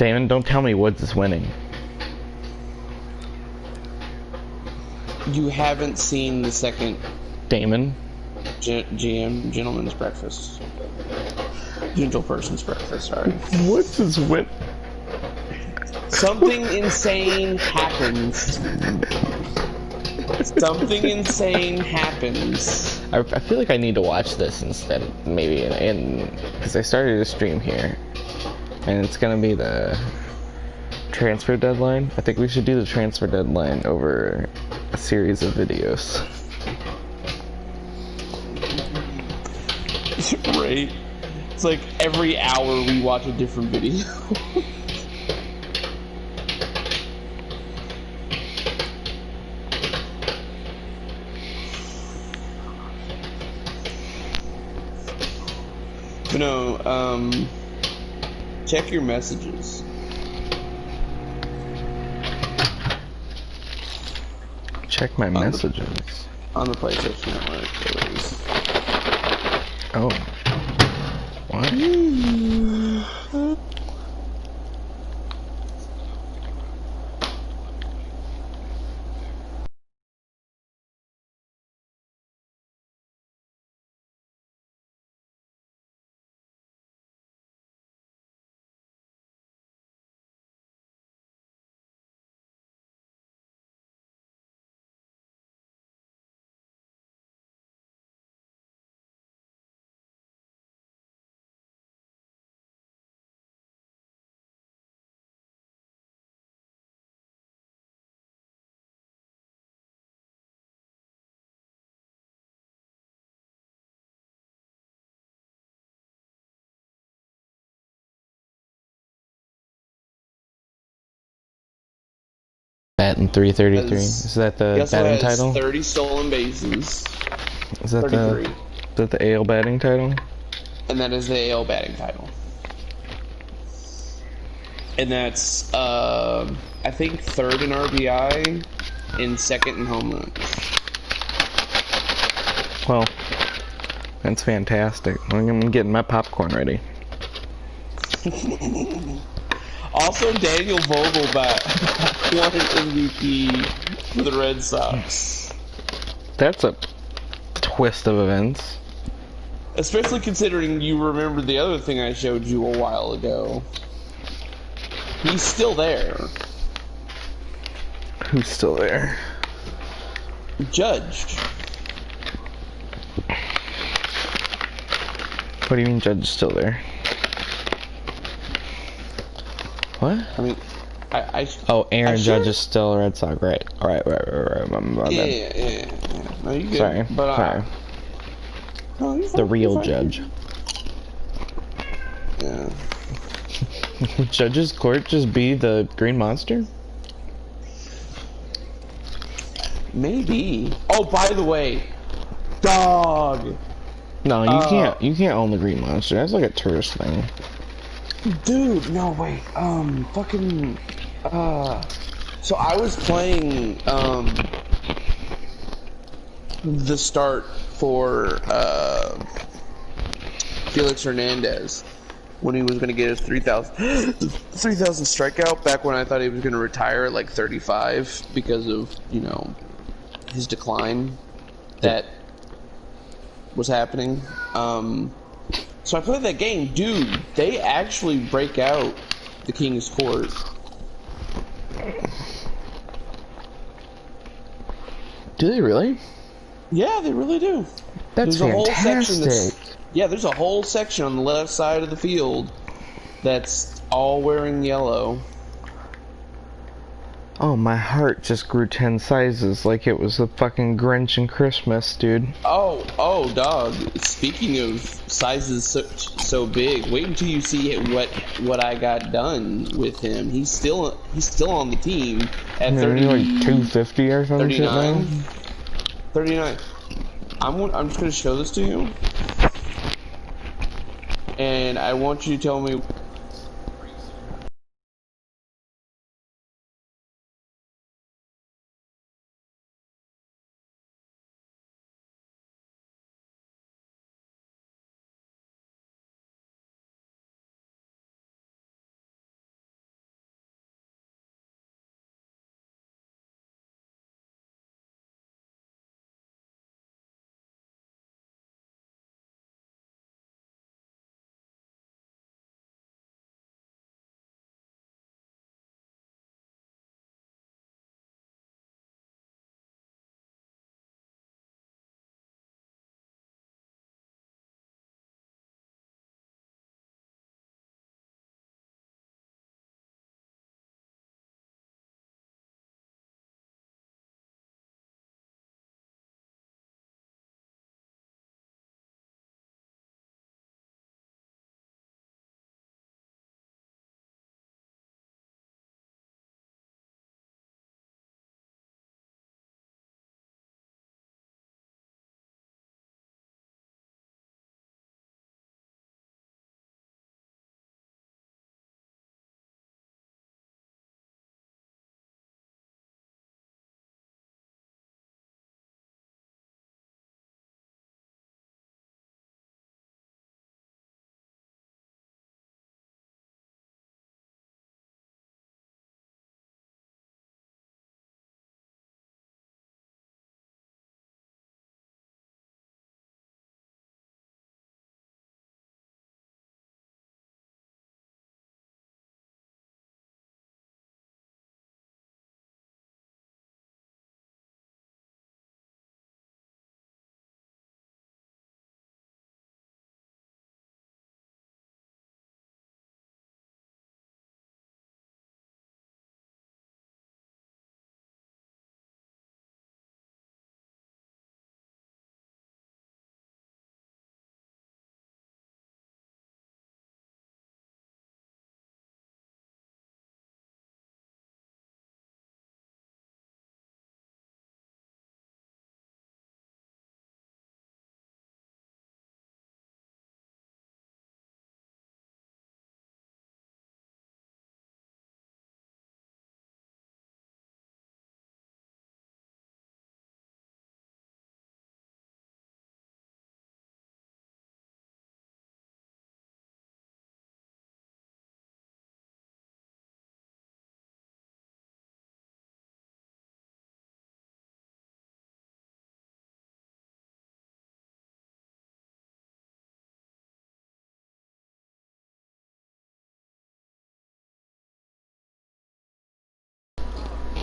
Damon, don't tell me Woods is winning. You haven't seen the second Damon? GM, Gentleman's Breakfast. Gentle Person's Breakfast, sorry. Woods is win. Something insane happens. Something insane happens. I feel like I need to watch this instead, maybe, because I started a stream here, and it's gonna be the transfer deadline. I think we should do the transfer deadline over a series of videos. Right? It's like every hour we watch a different video. But no, check your messages. Check my messages. On the PlayStation Network, at least. Oh. What? Batting 333. Is that the batting title? 30 stolen bases. Is that 33. the AL batting title? And that is the AL batting title. And that's, I think, third in RBI and second in home runs. Well, that's fantastic. I'm getting my popcorn ready. Also, Daniel Vogelbach won an MVP for the Red Sox. That's a twist of events. Especially considering you remember the other thing I showed you a while ago. He's still there. Who's still there? Judge. What do you mean Judge is still there? What? I mean, oh, Aaron Judge is still a Red Sox, right? Right. My bad. Yeah. No, you good. Sorry. But, sorry. No, you're fine, the real you're fine. Judge. Yeah. Judge's Court just be the Green Monster? Maybe. Oh, by the way, dog. No, you can't. You can't own the Green Monster. That's like a tourist thing. Dude, no wait. Fucking. So I was playing the start for Felix Hernandez when he was going to get his 3,000 strikeout back when I thought he was going to retire at like 35 because of, you know, his decline that was happening. So I played that game. Dude, they actually break out the King's Court. Do they really? Yeah, they really do. That's there's fantastic. A whole section yeah, there's a whole section on the left side of the field that's all wearing yellow. Oh, my heart just grew 10 sizes like it was the fucking Grinch in Christmas, dude. Oh, dog. Speaking of sizes so big, wait until you see what I got done with him. He's still on the team at 30. Like 250 or something. 39. 39. I'm just gonna show this to you, and I want you to tell me.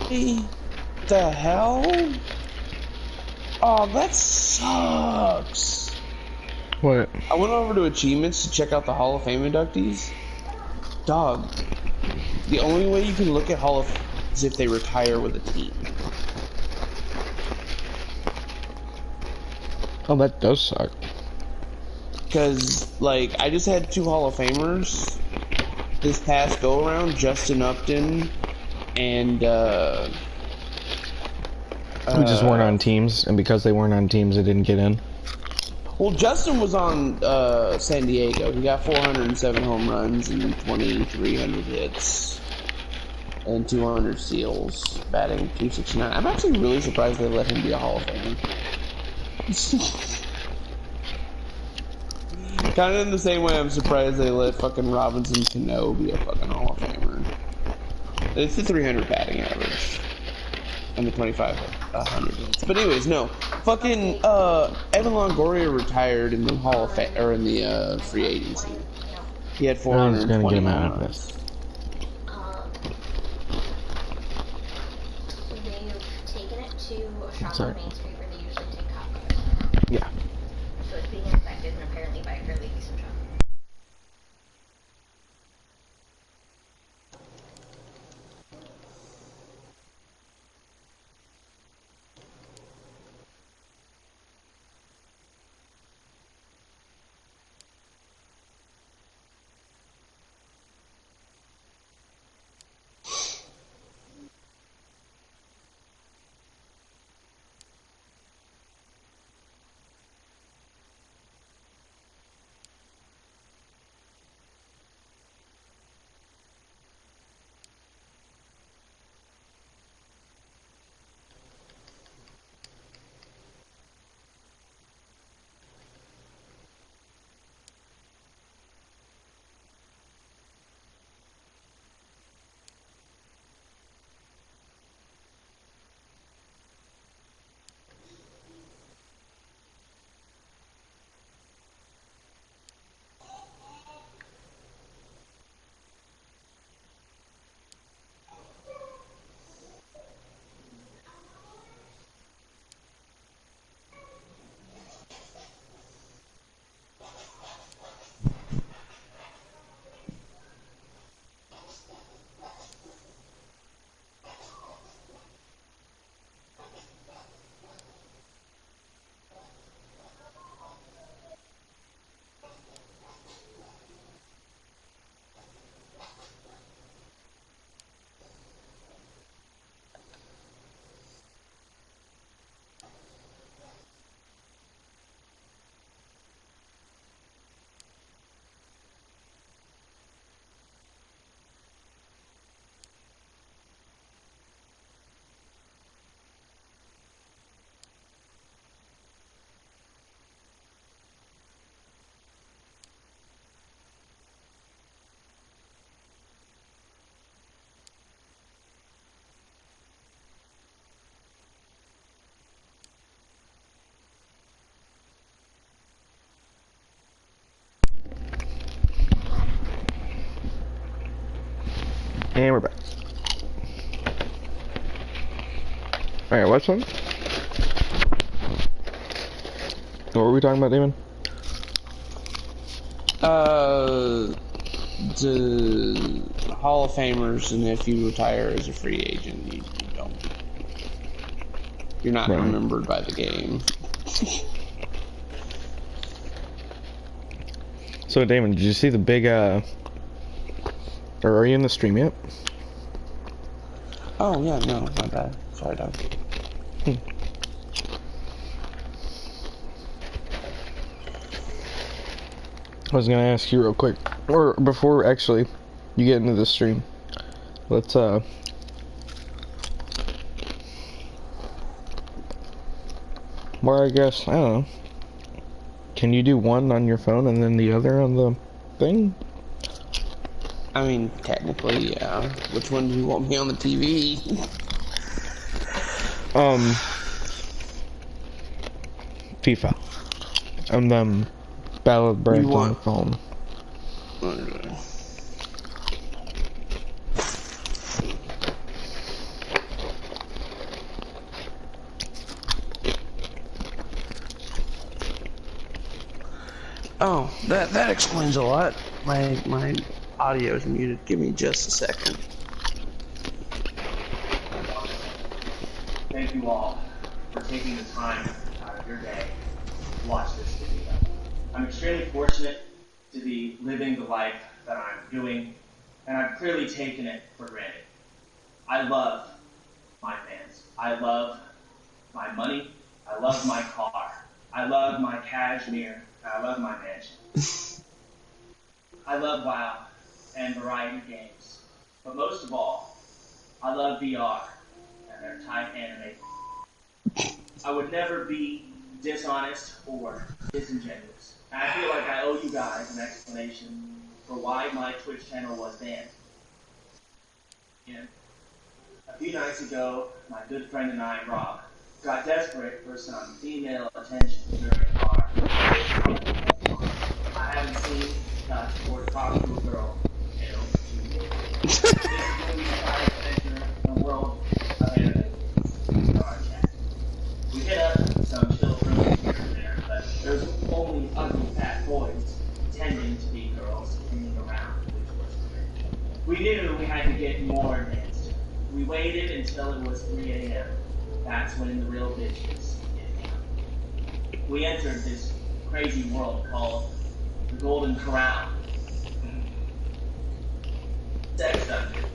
The hell? Oh, that sucks. What? I went over to achievements to check out the Hall of Fame inductees. Dog, the only way you can look at Hall of Fame is if they retire with a team. Oh, that does suck. Because, like, I just had 2 Hall of Famers this past go around, Justin Upton and We just weren't on teams, and because they weren't on teams, they didn't get in. well, Justin was on San Diego. He got 407 home runs and 2,300 hits and 200 steals, batting .269. I'm actually really surprised they let him be a Hall of Famer. Kind of in the same way I'm surprised they let fucking Robinson Cano be a fucking Hall of Famer. It's the 300 batting average and the 2,500 hits. But anyways, no. Fucking Evan Longoria retired in the Hall of Fame or in the free agency. He had 420 home runs. They've taken it to a shop Sorry. on Main Street where they usually take cop cars. Yeah. So it's being inspected and apparently by a fairly decent shop. And we're back. Alright, what's one? What were we talking about, Damon? The Hall of Famers, and if you retire as a free agent, you don't. You're not Right. remembered by the game. So, Damon, did you see the big, or are you in the stream yet? Oh, yeah, no, my bad. Sorry, dog. I was gonna ask you real quick, or before actually you get into the stream, let's or I guess, I don't know. Can you do one on your phone and then the other on the thing? I mean, technically, yeah. Which one do you want me on the TV? FIFA. And then Battle of Brains You on the want- phone. That explains a lot. My audio is muted. Give me just a second. Thank you all for taking the time out of your day to watch this video. I'm extremely fortunate to be living the life that I'm doing, and I've clearly taken it for granted. I love my fans. I love my money. I love my car. I love my cashmere. I love my mansion. I love WoW and variety games. But most of all, I love VR and their tight anime. I would never be dishonest or disingenuous. And I feel like I owe you guys an explanation for why my Twitch channel was banned. And a few nights ago, my good friend and I, Rob, got desperate for some female attention during our I haven't seen or talked to a girl in over 2 years. This is when we decided to enter the world of anime in our chat. We hit up some chill rooms here and there, but there's only ugly fat boys pretending to be girls hanging around, which was cringe. We knew we had to get more advanced. We waited until it was 3 a.m. That's when the real bitches get down. We entered this crazy world called the Golden Corral. Sex dungeon.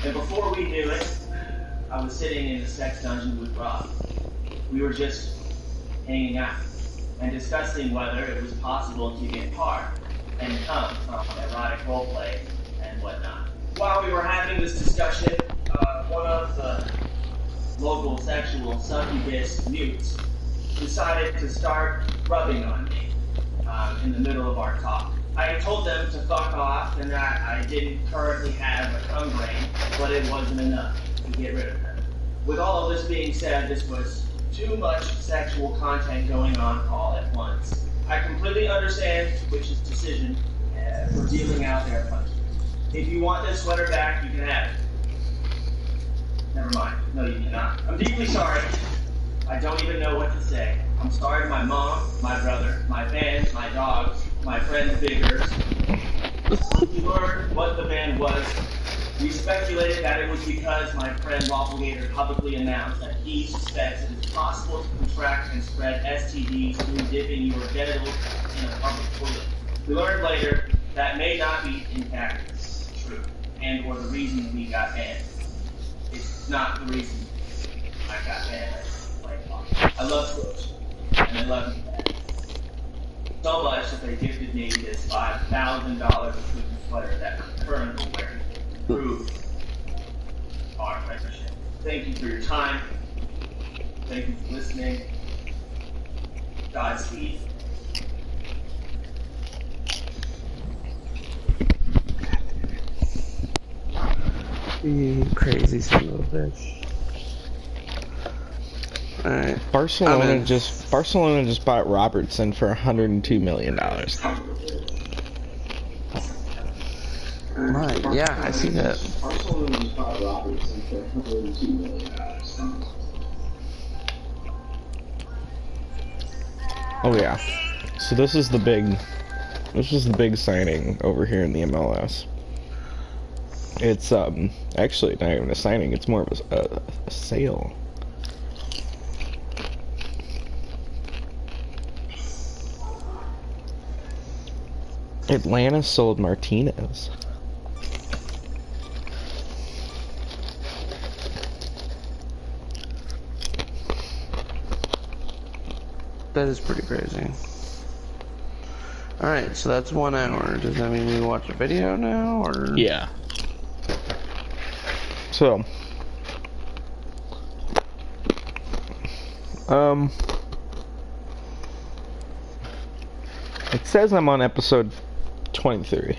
And before we knew it, I was sitting in the sex dungeon with Rob. We were just hanging out and discussing whether it was possible to get hard and come from erotic roleplay and whatnot. While we were having this discussion, one of the local sexual succubus mutes decided to start rubbing on me in the middle of our talk. I had told them to fuck off and that I didn't currently have a cum brain, but it wasn't enough to get rid of them. With all of this being said, this was too much sexual content going on all at once. I completely understand Twitch's decision for dealing out their punishment. If you want this sweater back, you can have it. Never mind. No, you do not. I'm deeply sorry. I don't even know what to say. I'm sorry to my mom, my brother, my fans, my dogs, my friends' biggers. Once we learned what the ban was, we speculated that it was because my friend Wafflegator publicly announced that he suspects it is possible to contract and spread STDs through dipping your genitals in a public toilet. We learned later that may not be in fact true, and or the reason we got banned. It's not the reason I got banned. I love Twitch, and I love you guys so much that they gifted me this $5,000 Twitch sweater that I'm currently wearing to prove our friendship. Thank you for your time. Thank you for listening. Godspeed. You crazy son of a bitch. Alright. Barcelona just bought Robertson for $102 million. Right, yeah, I see that. Barcelona just bought Robertson for $102 million. Oh yeah. So this is the big signing over here in the MLS. It's actually not even a signing, it's more of a sale. Atlanta sold Martinez. That is pretty crazy. Alright, so that's 1 hour. Does that mean we watch a video now, or? Yeah. So, it says I'm on episode 23.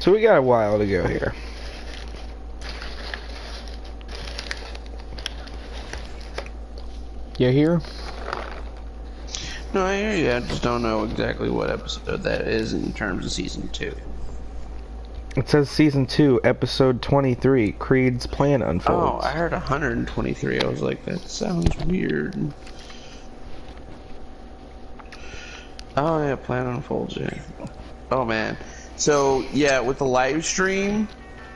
So we got a while to go here. You here? No, I hear you. I just don't know exactly what episode that is in terms of season 2. It says season 2, episode 23. Creed's plan Oh, unfolds. I heard 123. I was like, that sounds weird. Oh yeah, plan unfolds. Yeah. Oh man. So yeah, with the live stream,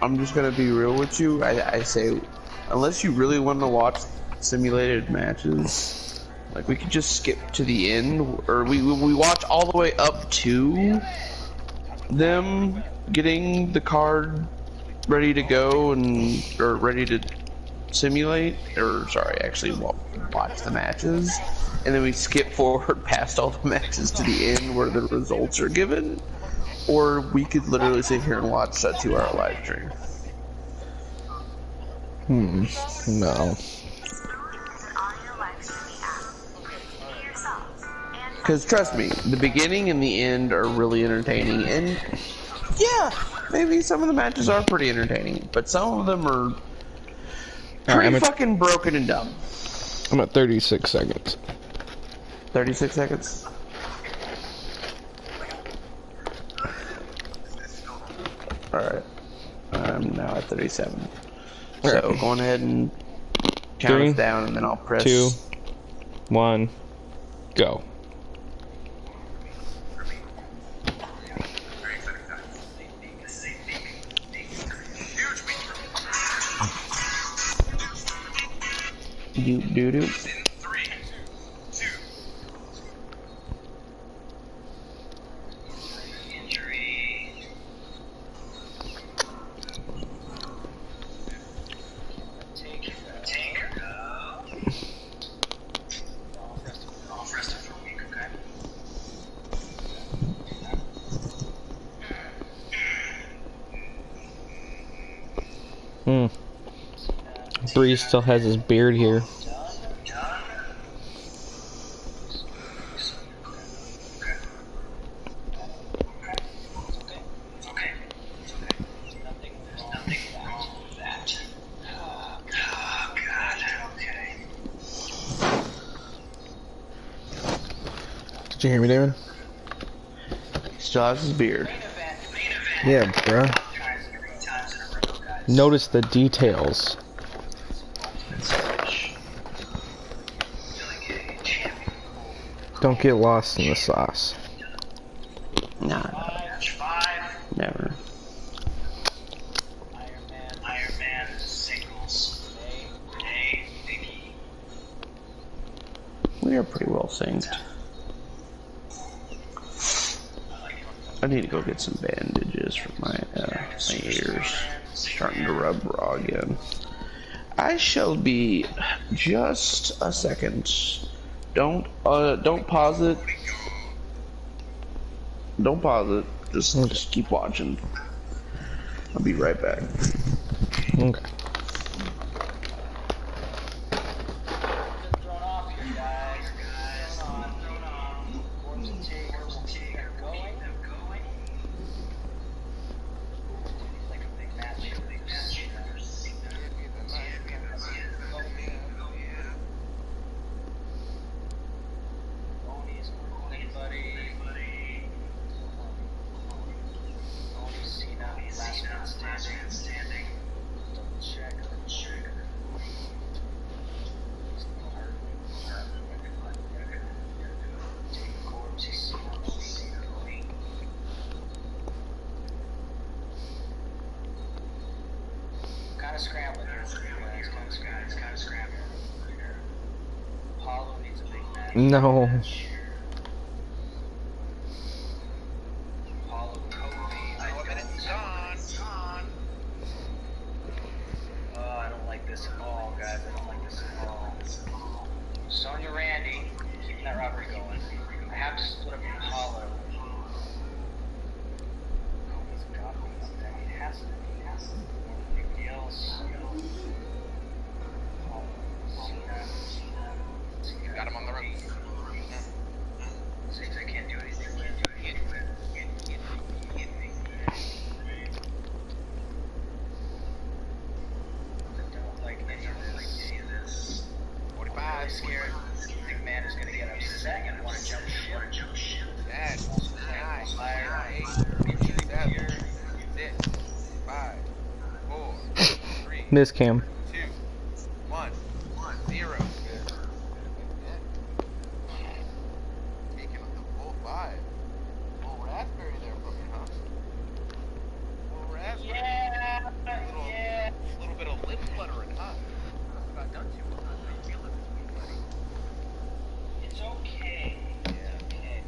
I'm just gonna be real with you. I say, unless you really want to watch simulated matches, like we could just skip to the end, or we watch all the way up to them getting the card ready to go and or ready to simulate, or sorry, actually watch the matches, and then we skip forward past all the matches to the end where the results are given, or we could literally sit here and watch a 2-hour live stream. No. Because trust me, the beginning and the end are really entertaining, and yeah, maybe some of the matches are pretty entertaining, but some of them are pretty fucking broken and dumb. I'm at 36 seconds. 36 seconds. Alright. I'm now at 37. So Alright. go ahead and count 3, us down, and then I'll press 2, 1, go. Doop doo doo. Bree still has his beard here. Did you hear me, David? Still has his beard. Yeah, bro. Notice the details. Don't get lost in the sauce. Nah. Never. Iron Man singles. We are pretty well synced. I need to go get some bandages for my ears. Starting to rub raw again. I shall be just a second. Don't pause it. Don't pause it. Just keep watching. I'll be right back. Okay. No. Miss Cam. 2, 1, 0. Taking with the full 5. Little raspberry there from you, huh? Little raspberry. Yeah. Little bit of lip fluttering, huh? Must have got done too much. How you feeling this week, buddy? It's okay. It's okay.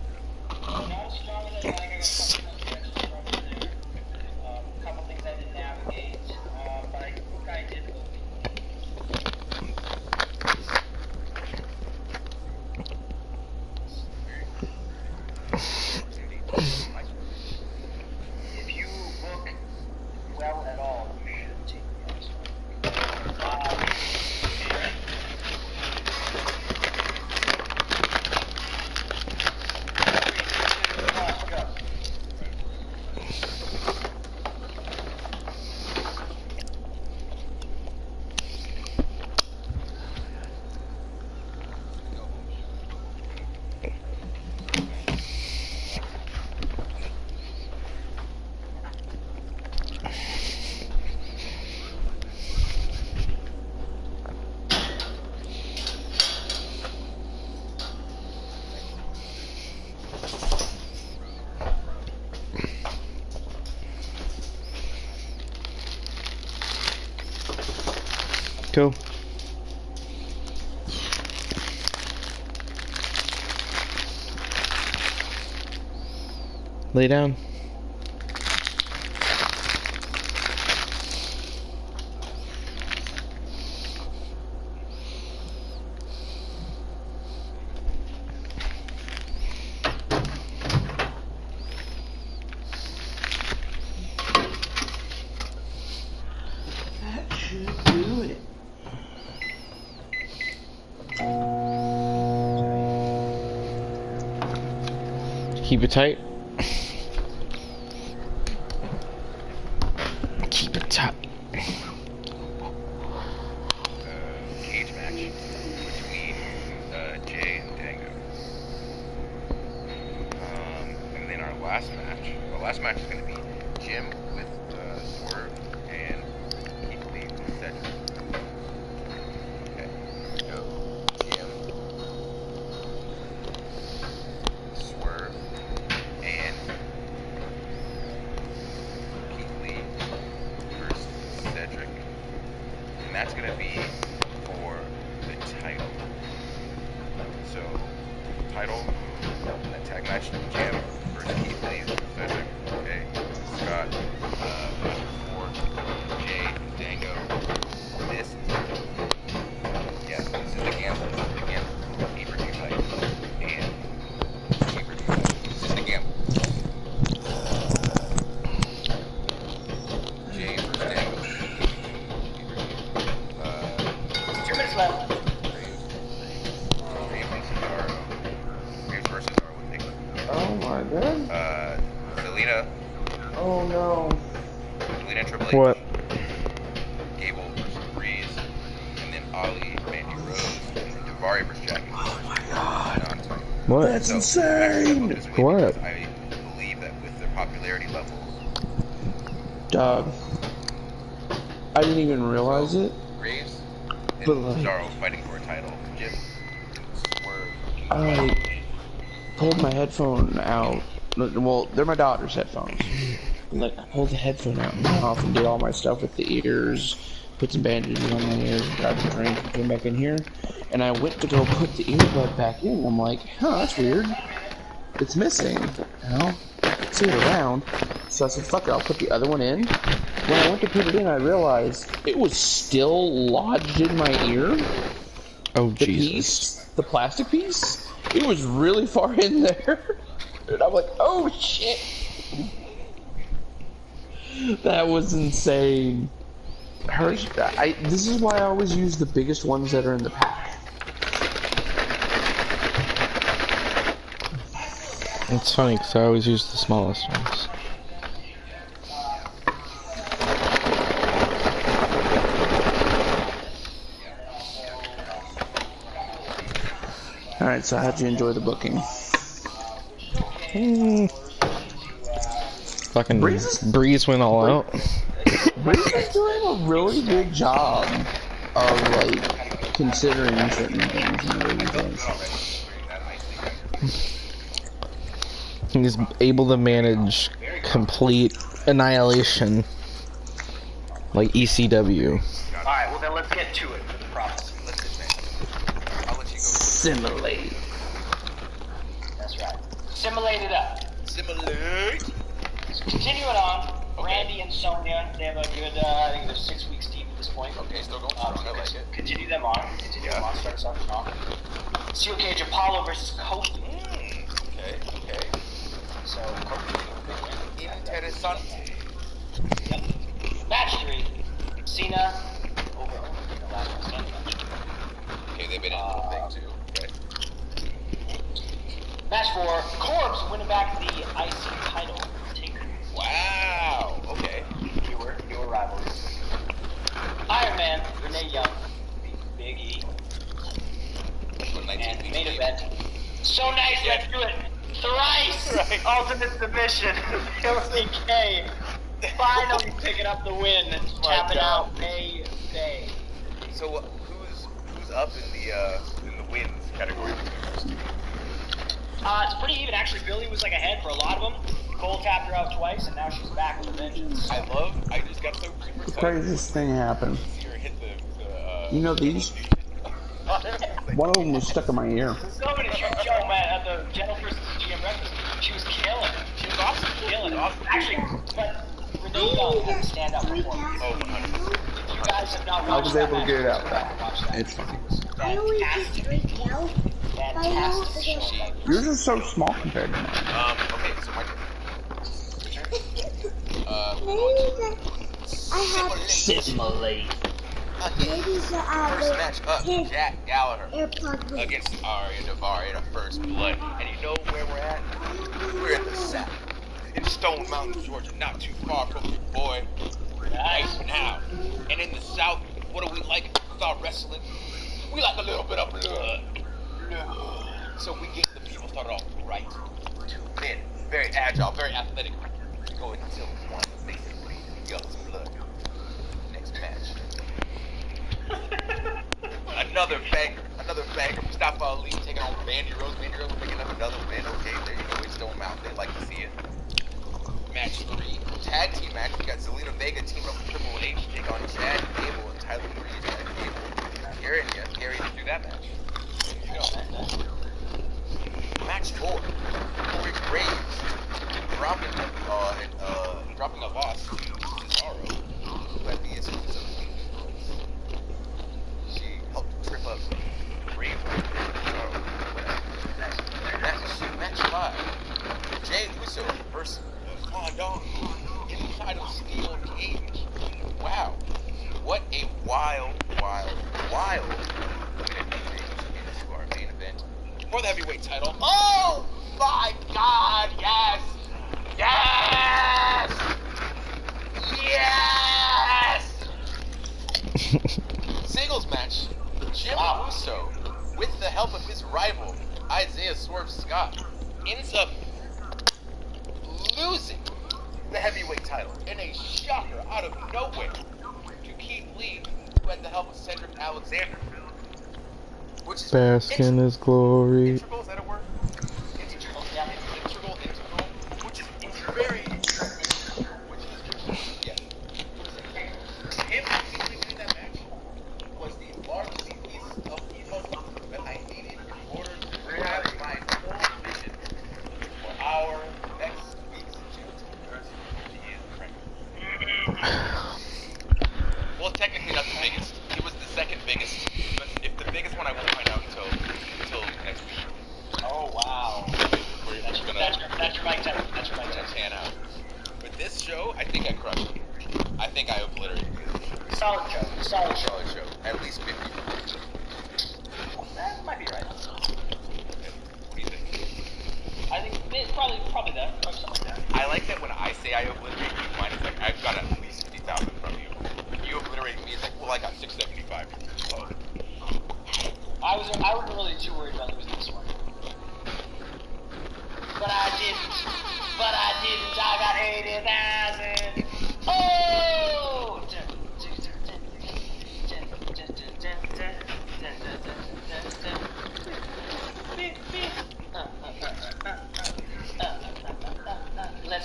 Not as strong as I'd like. I got a couple of trouble there. A couple things I didn't navigate. But I think I did if you book well at all, you should take the next one. Go. Lay down. That should do it. Keep it tight. Keep it tight. Cage match between Jay and Dango. And then our last match is going to be Jim with Swerve and Keith Lee with Cedric. Okay, go Jim, Swerve, and Keith Lee versus Cedric. And that's going to be for the title. So, title, and then tag match, Jim versus Keith Lee versus Cedric. Okay, Scott, for Jay, Dango. This is the gamble. Keep her too tight. And keep her too tight. This is the gamble. Jay versus Dango. Two minutes left. Graves versus Arwood. Oh my god. Selena. Oh no. Selena Triple H. What? Gable versus Breeze. And then Ali, Mandy Rose, and then Daivari versus Jackie. Oh my god. What? That's So, insane. this week What? because I believe that with their popularity levels, Dog. I didn't even realize it. Graves and But, like- Cesaro fighting for a title. Jim, Swerve, I pulled my headphone out. Well, they're my daughter's headphones. Like, I pulled the headphone out and went off and did all my stuff with the ears, put some bandages on my ears, grabbed a drink, and came back in here. And I went to go put the earbud back in. I'm like, huh, that's weird. It's missing. You know? I can see it around. So I said, fuck it, I'll put the other one in. When I went to put it in, I realized it was still lodged in my ear. Oh, The Jesus. piece, the plastic piece, it was really far in there. And I'm like, oh shit. That was insane. This is why I always use the biggest ones that are in the pack. It's funny because I always use the smallest ones. Alright, so how'd you enjoy the booking? Fucking Breeze? Breeze went all out. Bruce is doing a really good job of like considering certain things in the way he does. He's able to manage complete annihilation, like ECW. Alright, well then let's get to it for the prophecy. Let's advance. I'll let you go. Simulate. That's right. Simulate it up. Simulate. So continuing on, Randy and Sonya, they have a good, I think they're 6 weeks deep at this point. Okay, still going strong. I like it. Continue them on. Start us off strong. Steel Cage Apollo versus Kofi. Okay, okay. So, Kofi, big win. Interessante. Yep. Match 3. Cena over the last one standing match. Okay, they've been in a little thing too. Okay. Match 4. Corbs winning back the IC title. Taker. Wow. Okay. Newer rivalries. Iron Man, Renee Young, Big E, and main event. So nice, let's do it. Thrice! Right. Ultimate submission. LCK. Finally picking up the win. Tapping out May Day. So who's up in the wins category? It's pretty even actually. Billy was like ahead for a lot of them. Cole tapped her out twice, and now she's back with a vengeance. I just got so super excited. The craziest thing happened. to see her hit the You know these? One of them was stuck in my ear. So many show man at the General vs. GM breakfast. She was killing it. She was awesome. Killing it. Actually, but Renee Young had a standout performance. Oh, 100%. If you guys have not I watched was that able to match, get it out. go back and watch that. It's fine. Fantastic. Fantastic show. Yours is so small compared to mine. Okay, so my turn. Simulate. First match up, Jack Gallagher against Aria Daivari in a first blood. And you know where we're at? We're at the South. In Stone Mountain, Georgia, not too far from your boy. Right now. And in the South, what do we like about wrestling? We like a little bit of blood. So we get the people started off right. Two men, very agile, very athletic. Go until one basically yells blood. Next match. Another banger. Mustafa Ali taking on Bandy Rose. Bandy Rose picking up another win. Okay, there you go. It's Stone Mountain. They like to see it. Match 3, tag team match. We got Zelina Vega teaming up with Triple H to take on Chad Gable and Tyler Breeze. Chad Gable. Gary to do that match. There you go. Match 4, Corey Graves dropping a loss to Cesaro, who had the assistance of she helped trip up Graves. Match 5, Jay Uso versus Dong inside of Steel Cage. Wow. What a wild into our main event for the heavyweight title. Oh my god, yes! Yes! Yes! Singles match. Jim Uso, with the help of his rival, Isaiah Swerve Scott, ends up losing the heavyweight title in a shocker out of nowhere to Keith Lee, who had the help of Cedric Alexander. Which is Bask in his glory. integral, is that a word? Integral, yeah. Integral, which is very interesting. Yeah. Him actually winning that match was the largest piece of puzzle that I needed in order to grab my full vision for our next week's well, technically not the biggest. It was the second biggest. But if the biggest one, I won't find out until next week. Oh wow. That's your mic test. That's your mic test. Pan out. But this show, I think I crushed it. I think I obliterated it. Solid show. Solid show. Solid show. At least 50. That might be right. What do you think? I think it's probably that. Probably something like that. I like that when I say I obliterate you, mine is like, I've got at least 50,000 from you. If you obliterate me, it's like, well, I got 675. Oh. I wasn't really too worried about losing this one. But I didn't. I got 80,000. Oh!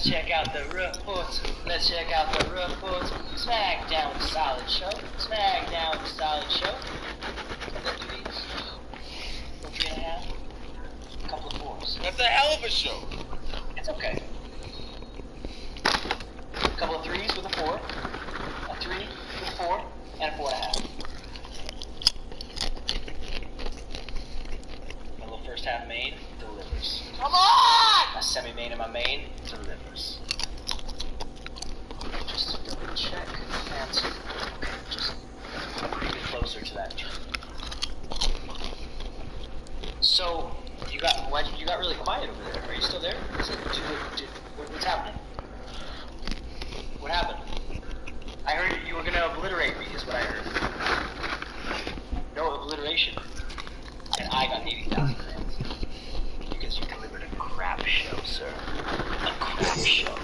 check out the reports. Let's check out the reports. Smackdown with a solid show. Smackdown with a solid show. And then do these. 3.5. A couple of 4s. That's a hell of a show. It's okay. A couple of 3s with a 4. A 3 with a 4. And a 4.5. My little first half main delivers. Come on! My semi main and my main delivers. Just to double check. Answer. Okay, just bring it closer to that turn. So you got really quiet over there. Are you still there? Is it, what's happening? What happened? I heard you were gonna obliterate me, is what I heard. No obliteration. And I got 80,000 fans. Because you delivered a crap show, sir. A crap show.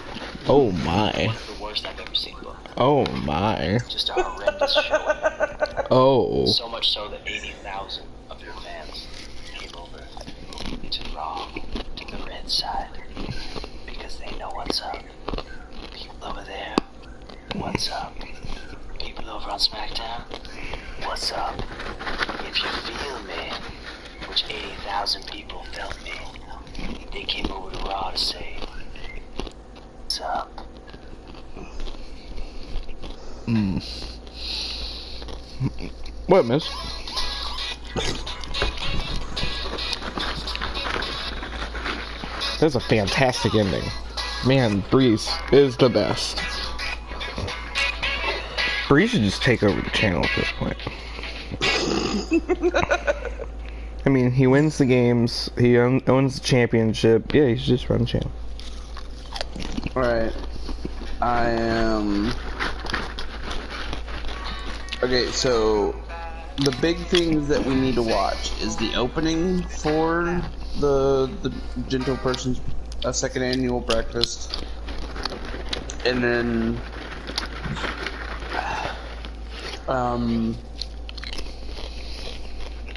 Oh my. One of the worst I've ever seen, book. Oh my. Just a horrendous show. Oh. So much so that 80,000 of your fans came over to Raw, to the red side, because they know what's up. People over there, what's up? People over on SmackDown, what's up? If you feel me, which 80,000 people felt me, they came over to Raw to say, what's up? What, miss? That's a fantastic ending. Man, Breeze is the best. Breeze should just take over the channel at this point. I mean, he wins the games, he owns the championship. Yeah, he should just run the channel. Alright. I am... Okay, so... The big things that we need to watch is the opening for the Gentle Person's second annual breakfast. And then...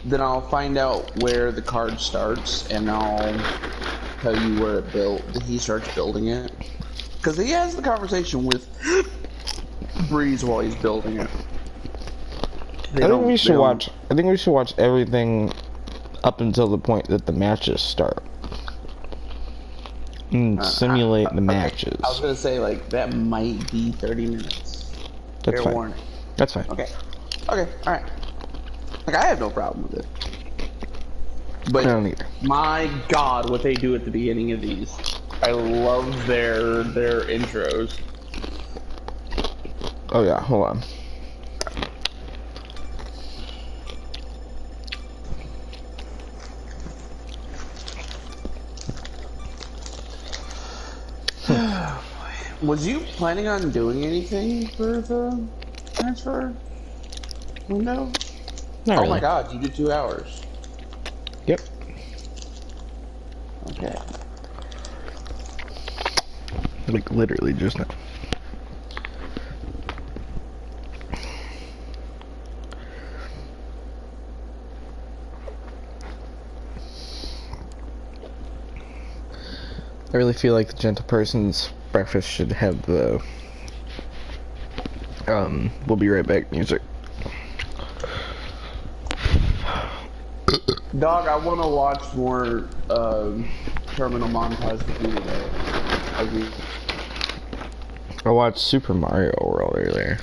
then I'll find out where the card starts, and I'll tell you where he starts building it. Because he has the conversation with Breeze while he's building it. I think we should watch everything up until the point that the matches start. And simulate the matches. I was gonna say, like, that might be 30 minutes. That's Fair fine. warning. That's fine. Okay, alright. Like, I have no problem with it. But I don't either. my god, what they do at the beginning of these. I love their intros. Oh yeah, hold on. Was you planning on doing anything for the transfer window? Not really. My god, you did 2 hours. Yep. Okay. Like literally just now. I really feel like the Gentle Person's breakfast should have the we'll be right back music. Dog, I want to watch more terminal montage with you today. I watched Super Mario World earlier.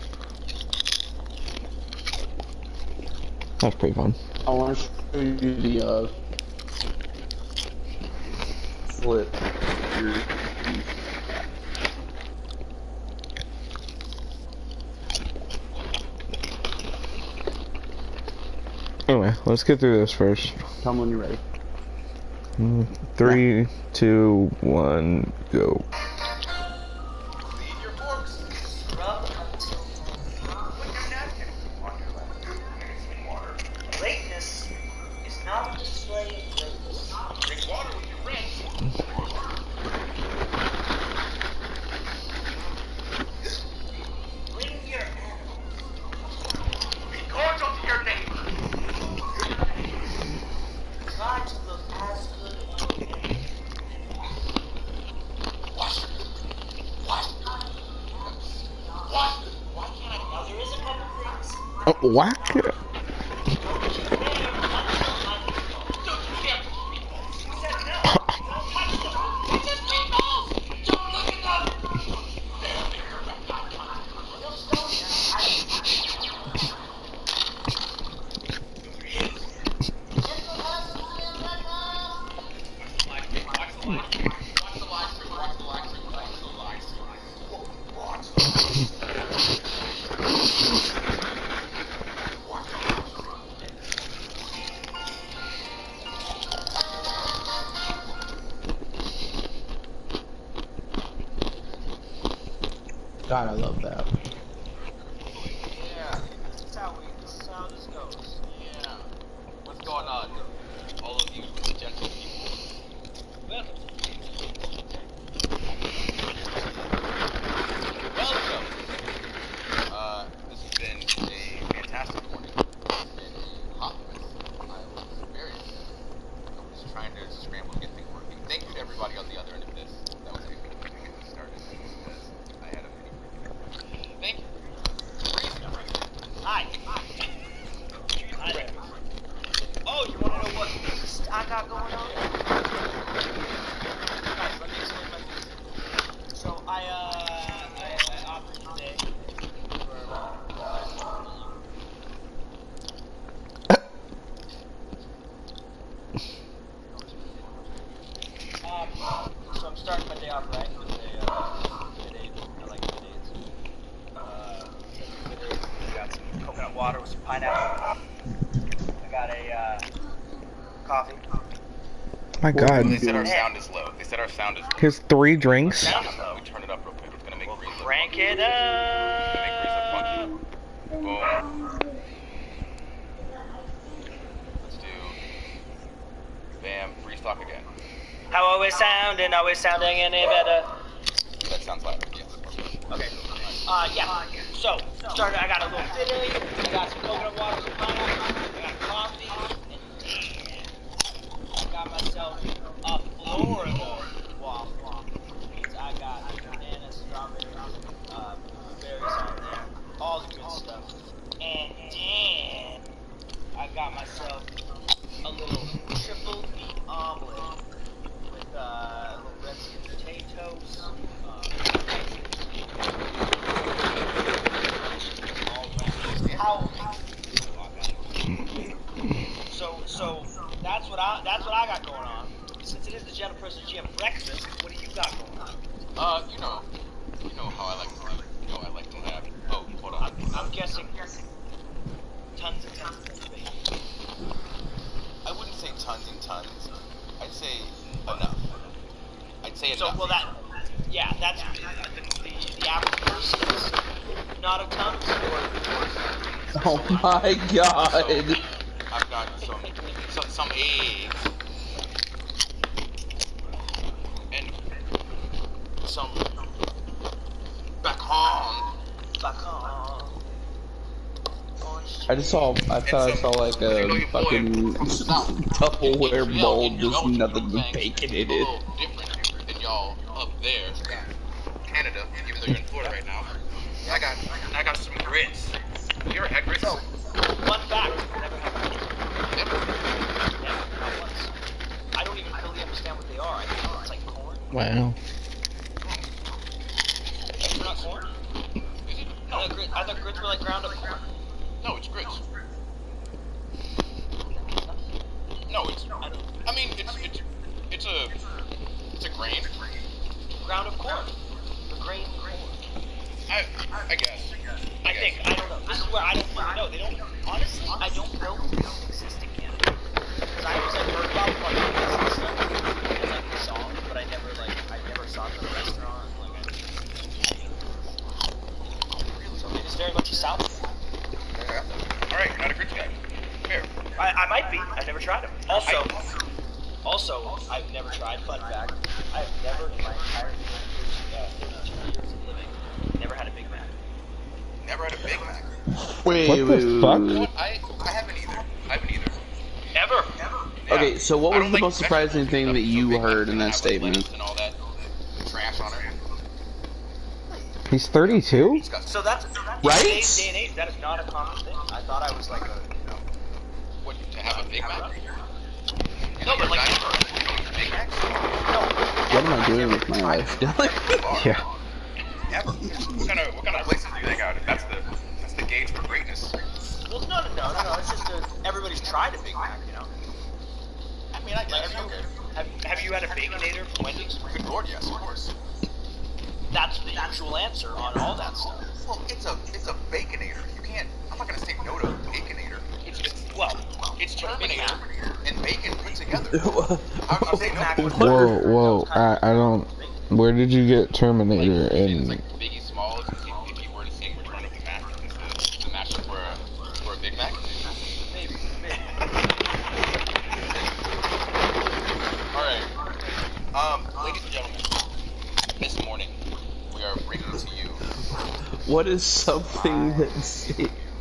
That's pretty fun. I want to show you the flip. Anyway, let's get through this first. Tell me when you're ready. 3, 2, 1, go. Leave your forks. Scrub until Put your napkin on your lap. Drink water. lateness is not a display of greatness. Drink water when you rinse. Bring your animal. Be cordial to your neighbor. Try to look as good as you can. Oh, whack. God, I love that. Yeah, this is how this goes. Yeah. What's going on, all of you gentle people? Welcome. Welcome. This has been a fantastic morning. It's been a hot mess. I was very upset. I was trying to scramble to get things working. Thank you to everybody on the other end of this that was able to get this started because I had a mini breakdown. Thank you. Hi. Hi there. Oh, you want to know what I got going on? Guys, let me explain my business. So I opted today for so I'm starting my day off right with a Mid-Aid. I like Mid-Aids. Mid-Aid. Got some coconut water with some pineapple. I got a coffee. My God. They said our sound is low. They said our sound is low. Here's 3 drinks. Sound is low. We turn it up real quick. It's gonna make Breeze look Crank funky. it It's gonna make Breeze look funky. up. Boom. Let's do. Bam. Breeze talk again. How always sounding any better. That sounds louder. Yes. Okay. Yeah. So, started. I got a little Mid-Aid. I got some coconut water, some pineapple. I got coffee, and damn, I got myself a Florida waffle. Means I got banana, strawberry, blueberries on there, all the good stuff. And damn, I got myself a little triple meat omelet with little red skin potatoes. So that's what I got going on. Since it is the Gentle Person Gym breakfast, what do you got going on? You know how I like to do. You know I like to have. Oh, hold on. I'm guessing tons and tons of bacon. I wouldn't say tons and tons. I'd say enough. I'd say enough. So well that's the average person is not a tons or Oh my God. So, I've got some eggs and some bacon. I thought I saw like a fucking Tupperware bowl, just nothing but bacon in A it. little different than y'all up there, Canada. Even though you're in Florida right now, I got some grits. You ever had grits? So, fun fact, never had grits. Never. Never, not once. I don't even really understand what they are. I think it's like corn. Wow. It's not corn? Is it? I thought grits were like ground up corn. No, it's grits. No, it's. I mean, it's a grain. Ground up corn. The grain corn. I guess. I think, I don't know. This is where I don't really know. They don't, honestly, I don't know if they don't exist in Canada. Because I always heard about podcasts and stuff, and like the song, but I never saw them in a restaurant. So it is very much a South thing. Yeah. All right, not a grits guy. Fair. I might be. I've never tried them. Also, I've never tried. Fun fact: I've never in my entire 32 years of living never had a Big Mac. Never had a Big Mac. Wait, What the fuck? I haven't either. Ever? Yeah. Okay, so what I was don't the like most surprising thing vegetables that and stuff, so you Big Mac's heard in gonna that have, like, statement? lettuce and all that trash on it. He's 32? Disgusting. So that's Right? In today's day and age, that is not a common thing. I thought I was like a, What, to have a Big Mac? No, but like, Big Macs? What am I doing with my life, Dylan? Yeah. Ever. What kind of places do you hang out? That's the gauge for greatness. well, no. It's just everybody's tried a Big Mac, you know. I mean, I guess. Okay. Have you had a Baconator from Wendy's? Good Lord, yes, of course. That's the usual answer on all that stuff. Well, it's a Baconator. You can't. I'm not gonna say no to Baconator. It's It's Terminator and bacon put together. How can you say no? Whoa, I don't. Where did you get Terminator It's and like Biggie Smalls if you were to sing Return of the Mac, it's the mashup for a Big Mac. Maybe. Alright. Ladies and gentlemen, this morning we are bringing to you What is something that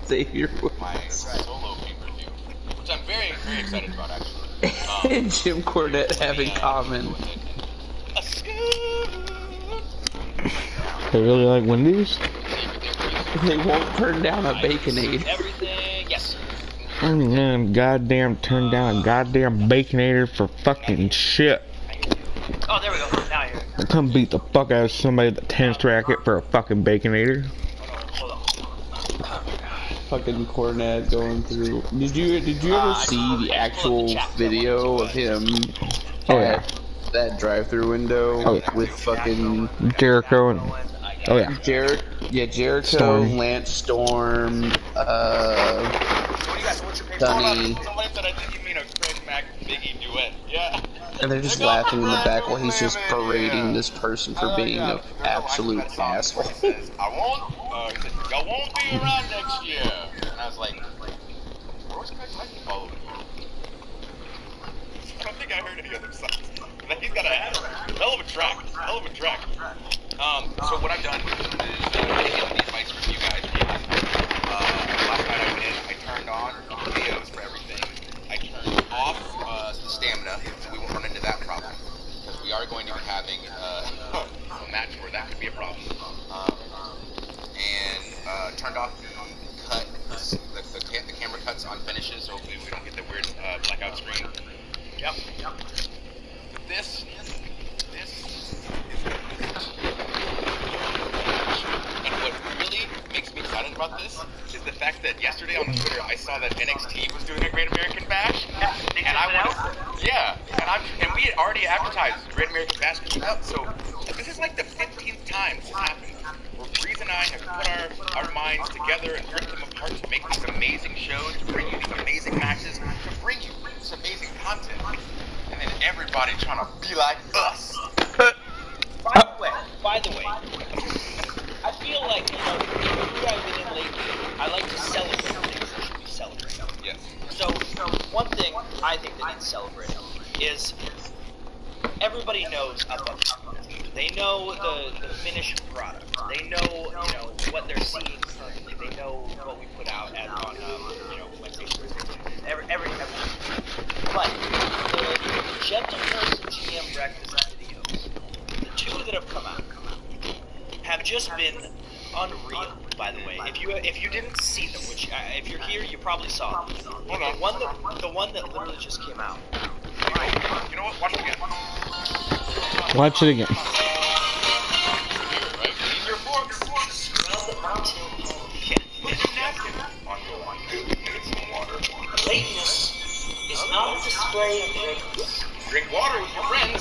Xavier would my solo pay-per-view, which I'm very, very excited about actually. and Jim Cornette have in common? A scoot! they really like Wendy's? They won't turn down a Baconator. Everything, yes. I'm gonna goddamn turn down a goddamn Baconator for fucking shit. Oh, there we go. Now you're. I come beat the fuck out of somebody at the tennis racket for a fucking Baconator. Hold on. Fucking Cornette going through. Did you ever see the actual video of him Oh yeah. at that drive-through window Oh, yeah. with fucking Jericho and oh yeah. Jericho, Storm. Lance Storm, What do you guys? What's your paper? Dunny, Somebody said I think you mean a Craig Mac Biggie duet. Yeah. and they're just laughing in the back while he's just berating this person for being an absolute asshole. He says, he said, y'all won't be around next year. And I was like, where was Craig Mack following you? I don't think I heard any other songs. But he's got a hell of a track. So what I've done is taken these mics from you guys. Last night I turned on videos for everything. I turned off the stamina, so we won't run into that problem. Because we are going to be having a match where that could be a problem. And turned off the cuts, the camera cuts on finishes, so hopefully we don't get the weird blackout screen. Yep. This is and what really makes me excited about this is the fact that yesterday on Twitter I saw that NXT was doing a Great American Bash, and I wanted, and we had already advertised Great American Bash coming up, so this is like the 15th time this has happened. Where Breeze and I have put our minds together and ripped them apart to make these amazing shows, to bring you these amazing matches, to bring you this amazing content, and then everybody trying to be like us. By the way, I feel like, you know, who I've been in lately, I like to celebrate things that should be celebrated. Yes. So one thing I think that needs celebrating is everybody knows about the product. They know the finished product. They know, you know, what they're seeing currently. They know what we put out on Wednesday, Thursday, everything. But the Gentle Person GM breakfast videos, the two that have come out, have just been unreal. By the way, if you didn't see them, which if you're here, you probably saw them. The one that literally just came out. You know what? Watch it again. Watch it again. Here, right? Use your forks. Smell the mountain. Put your napkin on your one. Get some water. Lateness is not a display of greatness. Drink water with your friends.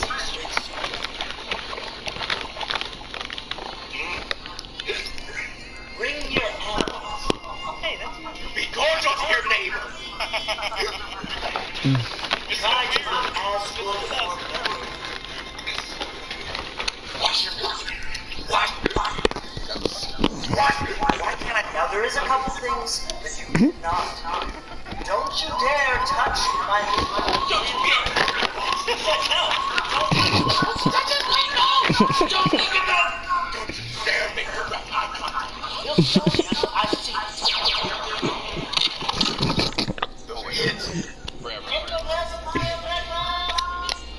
Bring your animals. Hey, that's not. Be cordial to your neighbor. Try to be as good as Wash your hands. Wash. Why can't I? Now there is a couple things that you cannot. Don't you dare touch my. Don't you dare. Don't even know. Don't you dare make her run. I see. Those are hits forever.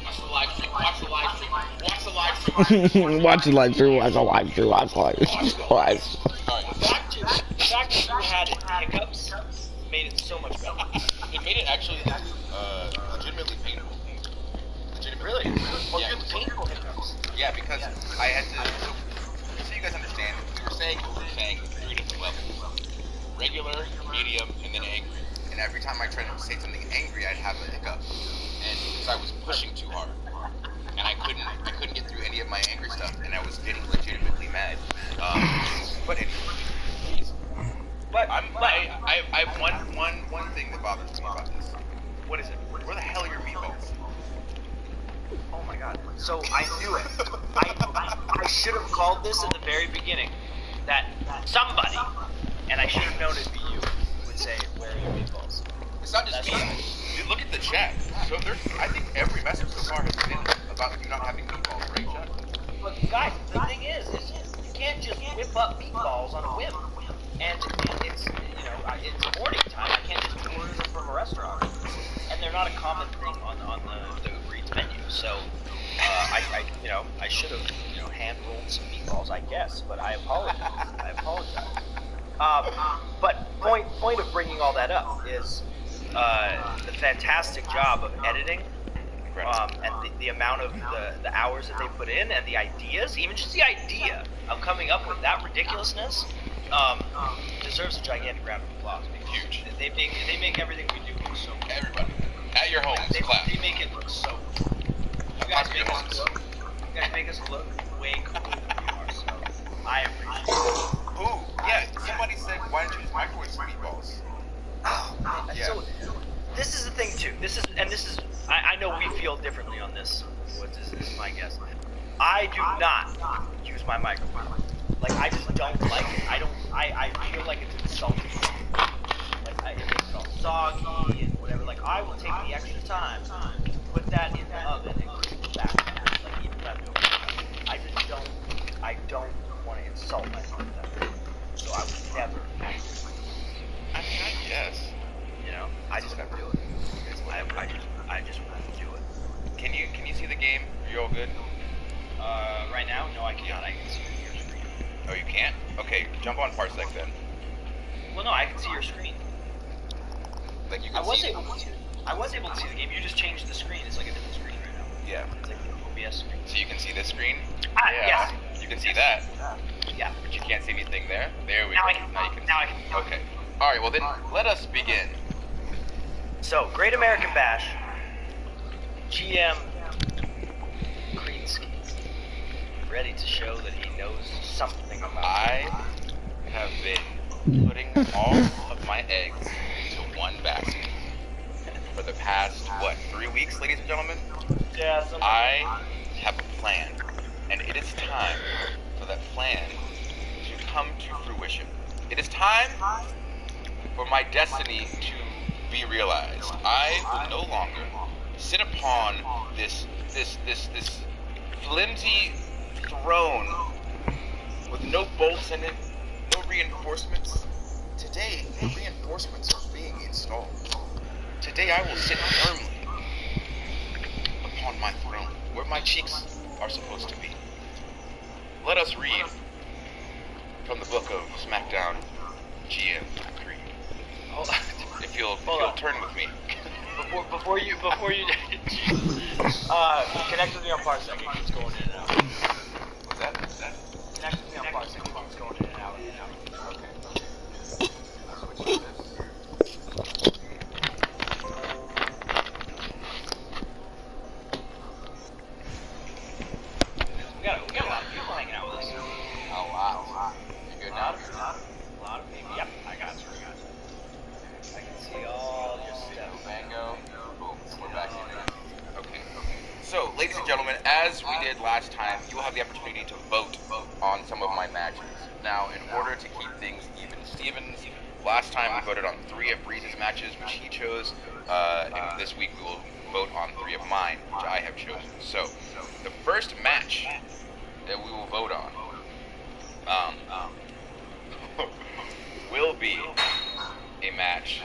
Watch the live stream. Watch the live stream. Watch the live stream. Watch the live through. Watch the live through. Watch live. Watch. The fact that you had hiccups made it so much better. It made it actually legitimately painful. Really? Well, Yeah. you had the painful hiccups. Yeah, because I had to. So you guys understand, we were saying 3 different levels: regular, medium, and then angry. And every time I tried to say something angry, I'd have a hiccup, and because I was pushing too hard, and I couldn't get through any of my angry stuff, and I was getting legitimately mad. But anyways, I have one thing that bothers me about this. What is it? Where the hell are your meatballs? Oh my god. So I knew it. I should have called this at the very beginning. That somebody, and I should have known it'd be you, would say, where are your meatballs? It's not just me. Dude, look at the chat. So I think every message so far has been about you not having meatballs, right, chat? But guys, the thing is you can't just whip up meatballs on a whim. And it's, it's morning time. I can't just order them from a restaurant. And they're not a common thing on the Uber Eats menu. So, I should have, hand rolled some meatballs, I guess. But I apologize. But point of bringing all that up is the fantastic job of editing. And the amount of the hours that they put in and the ideas, even just the idea of coming up with that ridiculousness, deserves a gigantic round of applause. Huge. They make everything we do look so good. Everybody. At your homes, clap. They make it look so cool. You guys make us look way cooler than we are, so I appreciate it. Ooh, yeah, somebody said, why don't you use microwave meatballs? Yeah. So, this is the thing too. I know we feel differently on this. This is my guess. I do not use my microwave. Like, I just don't like it. I feel like it's insulting. Like, it makes it all soggy and whatever. Like, I will take the extra time to put that in the oven and cook it back. Like, even leftovers. I don't want to insult myself that way. So I would never actually. I mean, I guess. I just gotta do it. I just want to do it. Can you see the game? Are you all good? Right now, no, I cannot. I can see your screen. Oh, you can't? Okay, jump on Parsec then. Well, no, I can see your screen. Like you I can was see. able to see the game. You just changed the screen. It's like a different screen right now. Yeah. It's like the OBS screen. So you can see this screen? Yes. You can see that. Yeah. But you can't see anything there. There we Now go. I can. Now you can. Now I can. Okay. All right. Well then, let us begin. So, Great American Bash. GM Greensky, ready to show that he knows something about. I have been putting all of my eggs into one basket for the past 3 weeks, ladies and gentlemen. Yeah. I have a plan, and it is time for that plan to come to fruition. It is time for my destiny to be realized. I will no longer sit upon this flimsy throne with no bolts in it, no reinforcements. Today, reinforcements are being installed. Today I will sit firmly upon my throne, where my cheeks are supposed to be. Let us read from the book of SmackDown GM 3. If you'll turn with me. Before you connect with me on Parsec. It keeps going in and out. What's that? Connect with me on Parsec. It keeps going in and out. We got a lot of people hanging out with us. Oh wow. You good now? A lot of people. Yep, I got you. I can see all your stuff. Mango. Boom. We're back in. Okay. So, ladies and gentlemen, as we did last time, you will have the opportunity to vote on some of my matches. Now, in order to keep things even Stevens, last time we voted on 3 of Breeze's matches, which he chose, and this week we will vote on 3 of mine, which I have chosen. So, the first match that we will vote on will be a match.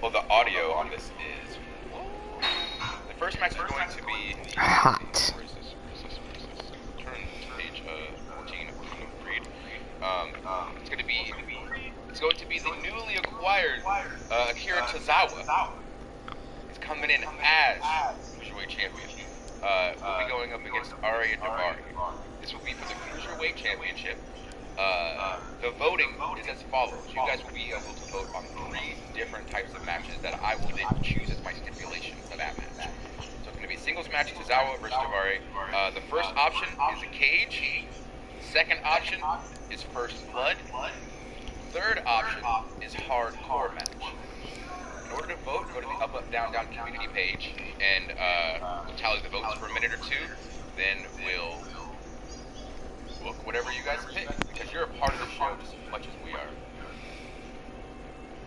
Well, the audio on this is. The first match is going to be Hot. Where is this? Turn to page 14 of Kingdom of Greed. It's going to be the newly acquired Akira Tozawa. He's coming in as Cruiserweight Champion. We'll be going up against Arya Davari. This will be for the Cruiserweight Championship. The voting is as follows. You guys will be able to vote on 3 different types of matches that I will then choose as my stipulation for that match. So it's going to be a singles match, Tozawa versus Davari. The first option is a cage. Second option is first blood. Third option is hardcore match. In order to vote, go to the up, down community page and we'll tally the votes for a minute or two. Then we'll book whatever you guys pick because you're a part of the show just as much as we are.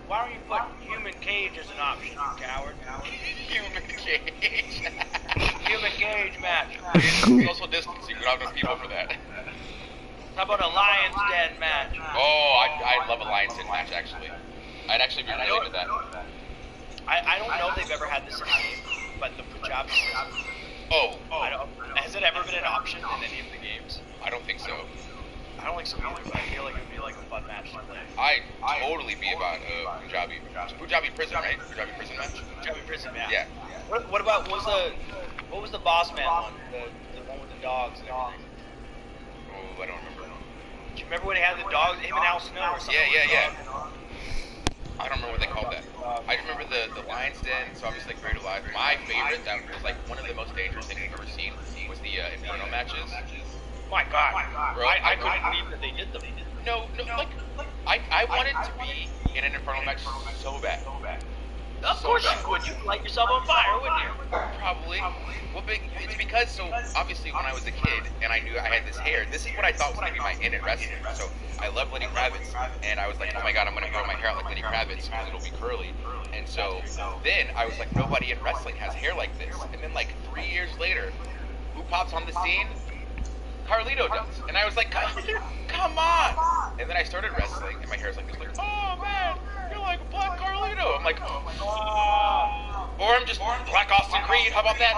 Why don't you put human cage as an option, you coward? Human cage. Human cage match. Social distancing, we don't have enough people for that. How about a lion's den match? Oh, I'd love a Lion's Den match, actually. I'd actually be really into that. I don't know if they've ever had this in a game, but the Punjabi prison. Oh. Has it ever been an option in any of the games? I don't think so. I don't think so either, but I feel like it would be like a fun match to play. I'd totally be about Punjabi prison, right? Punjabi prison match? Punjabi prison match. Yeah. What about, what was the boss man one? The one with the dogs and everything? Oh, I don't remember. Do you remember when he had the dogs, him and Al Snow or something? Yeah. I don't remember what they called that. I just remember the Lion's Den, so obviously like Buried Alive. My favorite, that was like one of the most dangerous things I've ever seen, was the Inferno matches. My God. Bro, I couldn't believe that they did them. No, like, I wanted to be in an Inferno match so bad. Of course you would. You'd light yourself on fire, wouldn't you? Probably. Well, it's because, so, obviously when I was a kid and I knew I had this hair, this is what I thought was going to be my in in wrestling. So, I love Lenny Kravitz, and I was like, oh my God, I'm going to grow my hair out like Lenny Kravitz because it'll be curly. And so, then I was like, nobody in wrestling has hair like this. And then like 3 years later, who pops on the scene? Carlito does. And I was like, come on! And then I started wrestling, and my hair's like this, like, oh man, you're like Black Carlito. I'm like, oh. Or I'm just Black Austin Creed, how about that?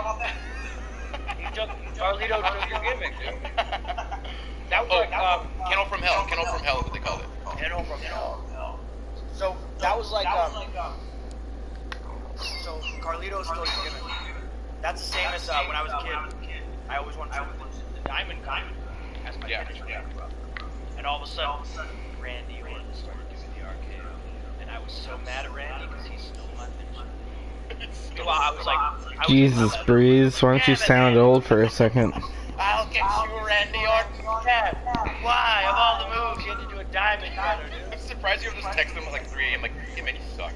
Carlito took your gimmick, dude. That was like, Kennel from Hell is what they called it. Kennel from Hell. So, that was like, so Carlito stole your gimmick. That's the same as when I was a kid. I always wanted to the Diamond Gun as my finisher. And all of a sudden, Randy Orton started doing the RKO. And I was so mad at Randy because he stole my finisher. Well, I was like... Jesus, Breeze, why don't you sound old for a second? I'll get you, Randy Orton. Cat. Why? Of all the moves, you had to do a Diamond Cutter, dude. I'm surprised you ever just text him at like 3 a.m. like, hey man, you suck.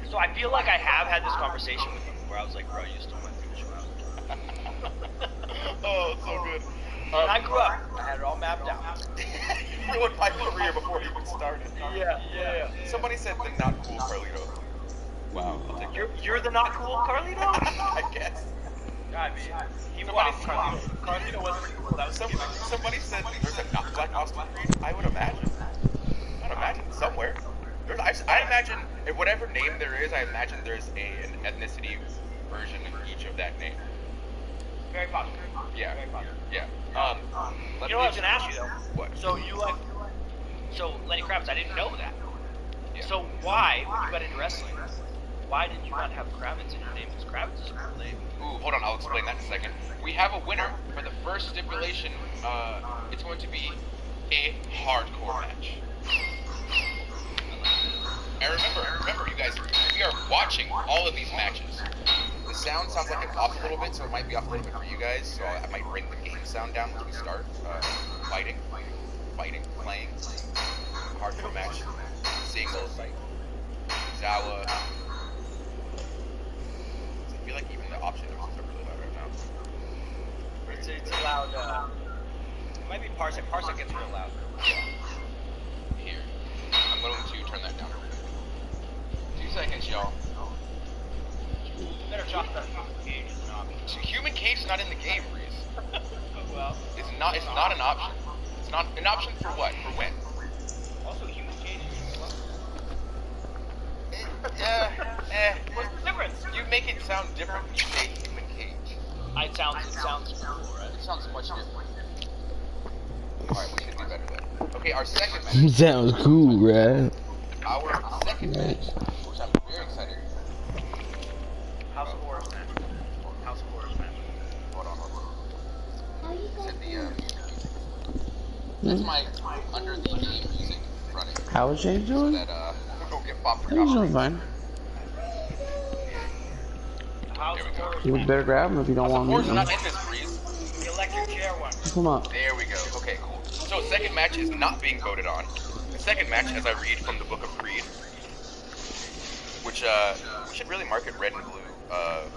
So I feel like I have had this conversation with him where I was like, bro, you stole my finisher. Oh, so good. When I grew up, I had it all mapped out. You ruined my career before he even started. Yeah. Somebody said the not cool Carlito. Wow, I'll take it. You're the not cool Carlito? I guess. I mean, he was Carlito. Carlito wasn't cool. That was Somebody said there's a not Black Austin Creed. I would imagine. I'd imagine somewhere. I imagine, if whatever name there is, I imagine there's an ethnicity version of each of that name. very popular. Yeah. Very popular. Yeah. You know what I was gonna ask you though? What? So Lenny Kravitz, I didn't know that. Yeah. So why, when you got into wrestling, why did you not have Kravitz in your name? Because Kravitz is a cool name. Ooh, hold on, I'll explain that in a second. We have a winner for the first stipulation. It's going to be a hardcore match. And remember, you guys, we are watching all of these matches. The sound sounds like it's off a little bit, so it might be off a little bit for you guys. So I might bring the game sound down once we start. Fighting, playing, hardcore match, singles, like Zawa. I feel like even the option is really loud right now. It's a loud. It might be Parsec. Parsec gets real loud. Here, I'm going to turn that down. 2 seconds, y'all. Better chop that cage as an option. So human cage is not in the game, Breeze. Well, It's not an option. It's not an option for what? For when? also human cage is What's the difference? You make it sound different when you say human cage. It sounds cool, right? It sounds much different. Alright, we should do better then. Okay, our second match. Sounds cool, right? Our second match, which I'm very excited. House of Horrors match. House of Horrors match. Hold on. Set the music. That's my under the game music running. How is James So doing? that we don't get popped for He's doing copyright. fine. House There of we go. Horrors You match. better grab him if you don't want Horse me. not in this breeze. The electric chair one. Come up. There we go. Okay, cool. So second match is not being voted on. The second match, as I read from the Book of Creed, which we should really market red and blue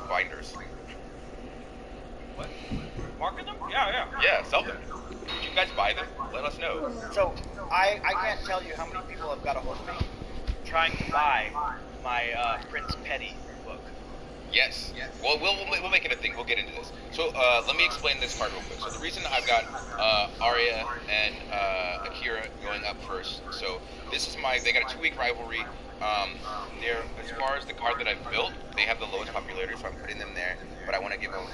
binders. What? Market them? Yeah. Yeah, sell them. Would you guys buy them? Let us know. So, I can't tell you how many people have got a hold of me trying to buy my Prince Petty book. Yes. Well, we'll make it a thing. We'll get into this. So let me explain this part real quick. So the reason I've got Arya and Akira going up first. So this is they got a 2-week rivalry. They're, as far as the card that I've built, they have the lowest popularity, so I'm putting them there. But I want to give them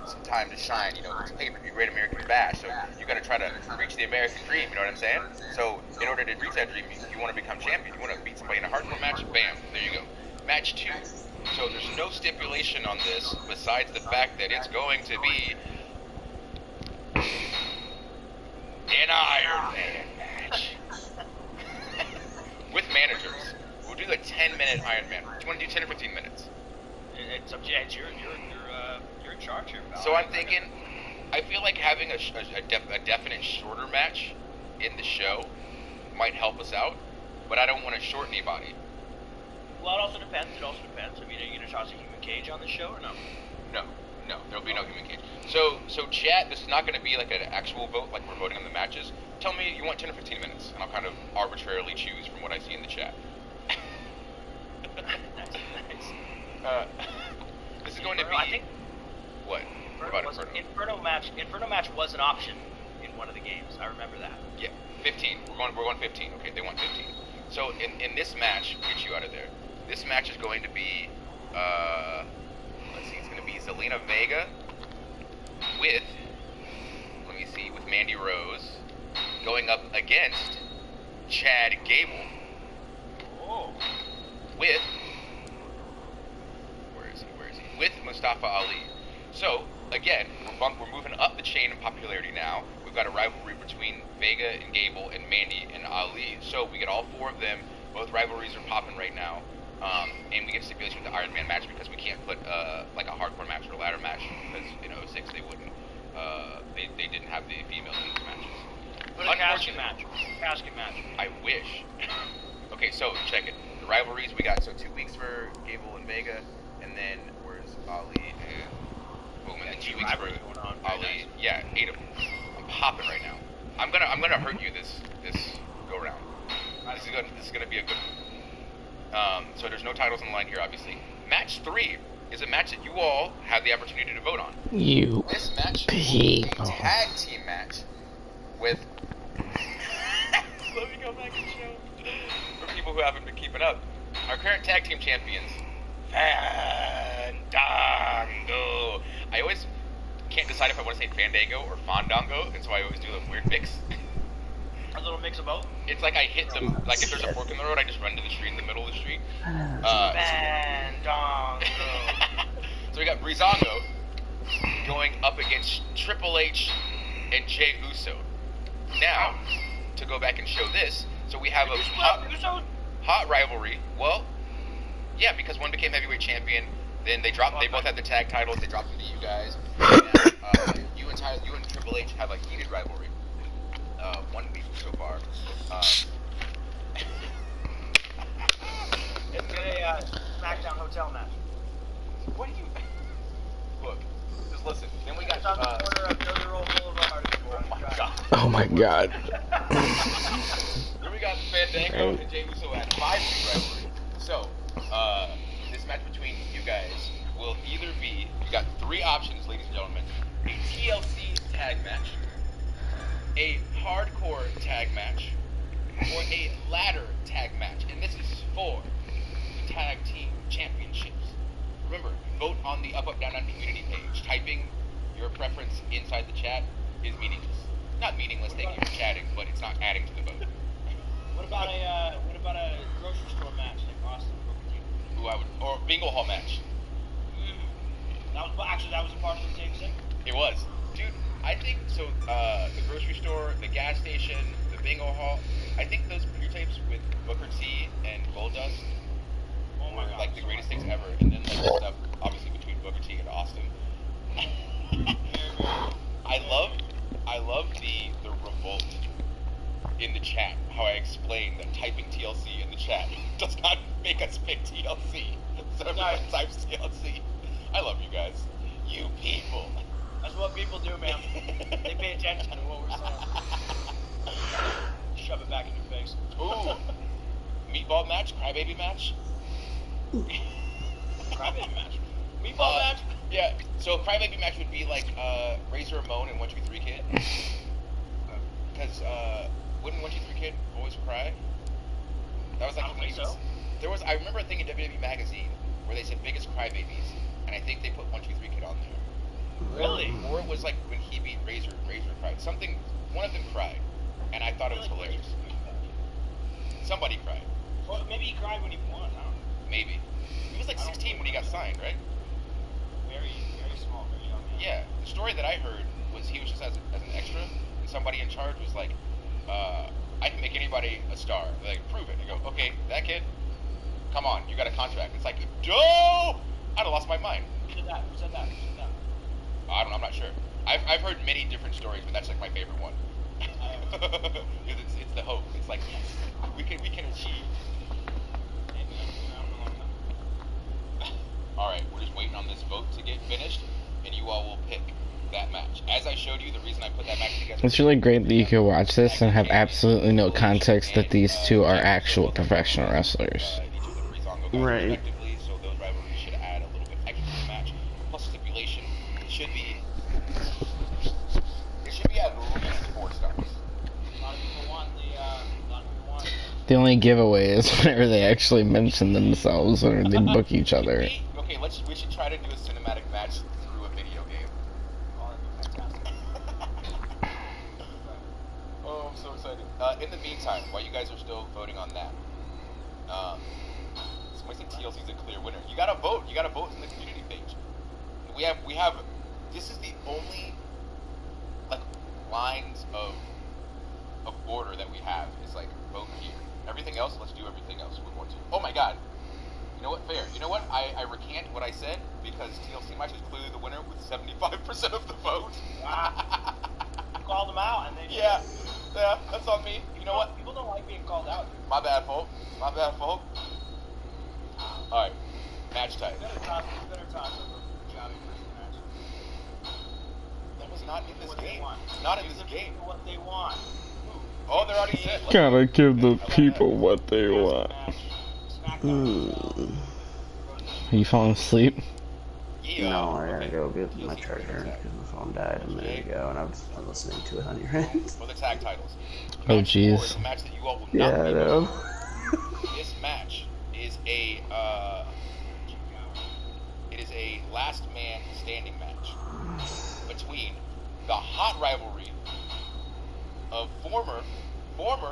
some time to shine. You know, it's pay-per-view Great American Bash, so you got to try to reach the American dream. You know what I'm saying? So in order to reach that dream, you want to become champion. You want to beat somebody in a hardcore match. Bam, there you go. Match 2. So there's no stipulation on this besides the fact that it's going to be an Iron Man match with managers. We'll do a 10-minute Iron Man. Do you want to do 10 or 15 minutes? It's up to you. You're in charge here, pal. So I'm thinking, I feel like having a definite shorter match in the show might help us out, but I don't want to short anybody. Well, it also depends. I mean, are you gonna toss a human cage on the show or no? No, there'll be no human cage. So chat, this is not going to be like an actual vote, like we're voting on the matches. Tell me you want 10 or 15 minutes, and I'll kind of arbitrarily choose from what I see in the chat. Nice. This is going to be. I think What? What about Inferno? Inferno match was an option in one of the games. I remember that. Yeah, 15. We're going 15. Okay, they want 15. So in this match, get you out of there. This match is going to be, let's see, it's going to be Zelina Vega with, with Mandy Rose going up against Chad Gable. Oh. With, where is he? With Mustafa Ali. So, again, we're moving up the chain in popularity now. We've got a rivalry between Vega and Gable and Mandy and Ali. So we get all 4 of them. Both rivalries are popping right now. And we get stipulation with the Iron Man match because we can't put like a hardcore match or a ladder match because in 06 they wouldn't. They didn't have the female league matches. Put a casket match. I wish. Okay, so check it. The rivalries we got 2 weeks for Gable and Vega, and then where's Ali and boom, and then 2 weeks for Ali. Nice. Yeah, 8 of them. I'm popping right now. I'm gonna hurt you this go round. This is gonna be a good one. So there's no titles on the line here, obviously. Match 3 is a match that you all have the opportunity to vote on. This match is a tag team match with. Let me go back and show. For people who haven't been keeping up, our current tag team champions, Fandango. I always can't decide if I want to say Fandango or Fandango, and so I always do a weird mix. A little mix of both? It's like I hit them, like if there's a fork in the road, I just run to the street in the middle of the street. Fandango. So we got Breezango going up against Triple H and Jey Uso. Now, to go back and show this, so we have a hot rivalry. Well, yeah, because one became heavyweight champion, then they both had the tag titles, they dropped them to you guys. And, you and Triple H have a heated rivalry. 1 week so far. It's a SmackDown hotel match. What do you... Look, just listen. Then we got... It's on the corner of Billy Roll Boulevard. Oh my god. Oh my god. Then we got Fandango and Jey Uso at 5-week rivalry. So, this match between you guys will either be... You got 3 options, ladies and gentlemen. A TLC tag match, a hardcore tag match, or a ladder tag match. And this is for Tag Team Championships. Remember, vote on the Up Up Down Down community page. Typing your preference inside the chat is meaningless. Not meaningless, thank you for chatting, but it's not adding to the vote. What about a grocery store match like Austin Booker T? Or bingo hall match. That was a part of the same thing. It was. Dude, I think so. The grocery store, the gas station, the bingo hall. I think those pre-tapes with Booker T and Goldust were like the greatest things ever. And then like the stuff, obviously between Booker T and Austin. I love the revolt in the chat. How I explained that typing TLC in the chat does not make us pick TLC. So everyone types TLC. I love you guys. You people. That's what people do, man. They pay attention to what we're saying. Shove it back in your face. Ooh. Meatball match? Crybaby match? Crybaby match. Meatball match? Yeah. So crybaby match would be like Razor Ramon and 123 Kid. Because wouldn't 123 Kid always cry? That was like I don't think so. I remember a thing in WWE magazine where they said biggest crybabies, and I think they put 123 Kid on there. Really? Or it was like when he beat Razor cried. One of them cried, and I thought it was hilarious. Somebody cried. Well, maybe he cried when he won. I don't know. Maybe. He was like 16 when he got signed, right? Very, very small, very young man. Yeah. The story that I heard was he was just as an extra, and somebody in charge was like, I can make anybody a star. They're like, prove it. I go, okay, that kid, come on, you got a contract. It's like, no! I'd have lost my mind. Who said that? I'm not sure. I've heard many different stories, but that's like my favorite one. It's the hope. It's like, yes, we can achieve. Alright, we're just waiting on this vote to get finished, and you all will pick that match. As I showed you, the reason I put that match together... It's really great that you can watch this and have absolutely no context that these two are actual professional wrestlers. Right. So those rivalries should add a little bit extra to the match. Plus stipulation, it should be at least 4 stars. A lot of people want The only giveaway is whenever they actually mention themselves or they book each other. Okay, we should try to do a cinematic match through a video game. Oh, that'd be fantastic. Oh, I'm so excited. In the meantime, while you guys are still voting on that, somebody said TLC's a clear winner. You gotta vote. You gotta vote in the community page. We have. This is the only like lines of order that we have. Is like vote here. Everything else, let's do everything else we want to. Oh my God. You know what? Fair. You know what? I recant what I said because TLC match is clearly the winner with 75% of the vote. Wow. You called them out, and they did. Yeah, that's on me. You know what? People don't like being called out. My bad, folk. All right, match type. Better talk over Johnny versus match. That was not in this What they game. want. Not in this game. What they want. Oh, they're already set. Let's Gotta go. give the people what they want. SmackDown. Are you falling asleep? Yeah. No, I gotta go get my charger because my phone died a minute ago, and I'm listening to it on your end. For the tag titles. Oh, Match 4 jeez. is a match that you all will Yeah, not I be know. This match is a last man standing match between the hot rivalry of former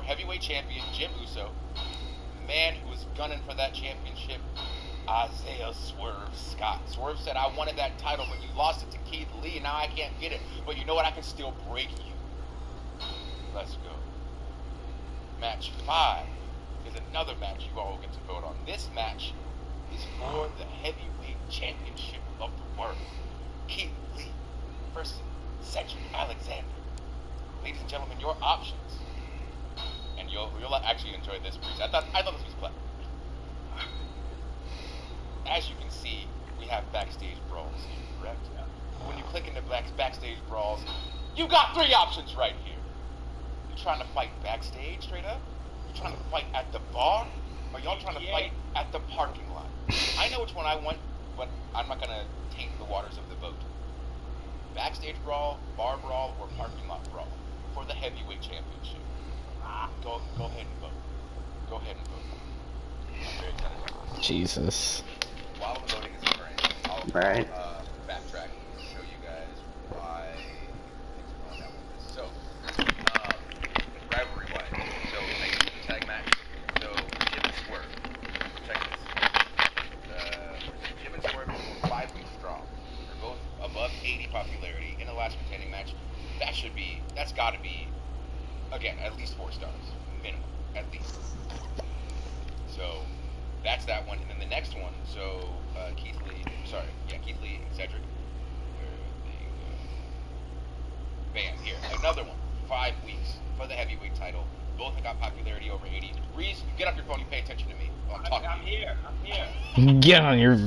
heavyweight champion Jim Uso, the man who was gunning for that championship, Isaiah Swerve Scott. Swerve said, I wanted that title, but you lost it to Keith Lee, and now I can't get it. But you know what? I can still break you. Let's go. Match 5 is another match you all will get to vote on. This match is for the heavyweight championship of the world. Keith Lee versus Cedric Alexander. Ladies and gentlemen, your options. And you'll actually enjoy this breeze. I thought this was clever. As you can see, we have backstage brawls here, correct? When you click into backstage brawls, you got 3 options right here. You trying to fight backstage straight up? You trying to fight at the bar? Or y'all trying to fight at the parking lot? I know which one I want, but I'm not gonna taint the waters of the vote. Backstage brawl, bar brawl, or parking lot brawl for the heavyweight championship. Go ahead and vote. Go ahead and vote. very excited about this. Jesus. While the voting is occurring, I'll Right. backtrack and show you guys why things are going down like this. So, rivalry-wise, so I use the tag match. So, Jim and Swerve. Check this. Jim and Swerve is both 5 weeks strong. They're both above 80 popularity in a last contending match. That's got to be, again, at least 4 stars, minimum, at least. So that's that one, and then the next one. So Keith Lee and Cedric. Bam, here, another one. 5 weeks for the heavyweight title. Both have got popularity over 80. Reese, you get off your phone. You pay attention to me. I'm talking. I'm here. Get on your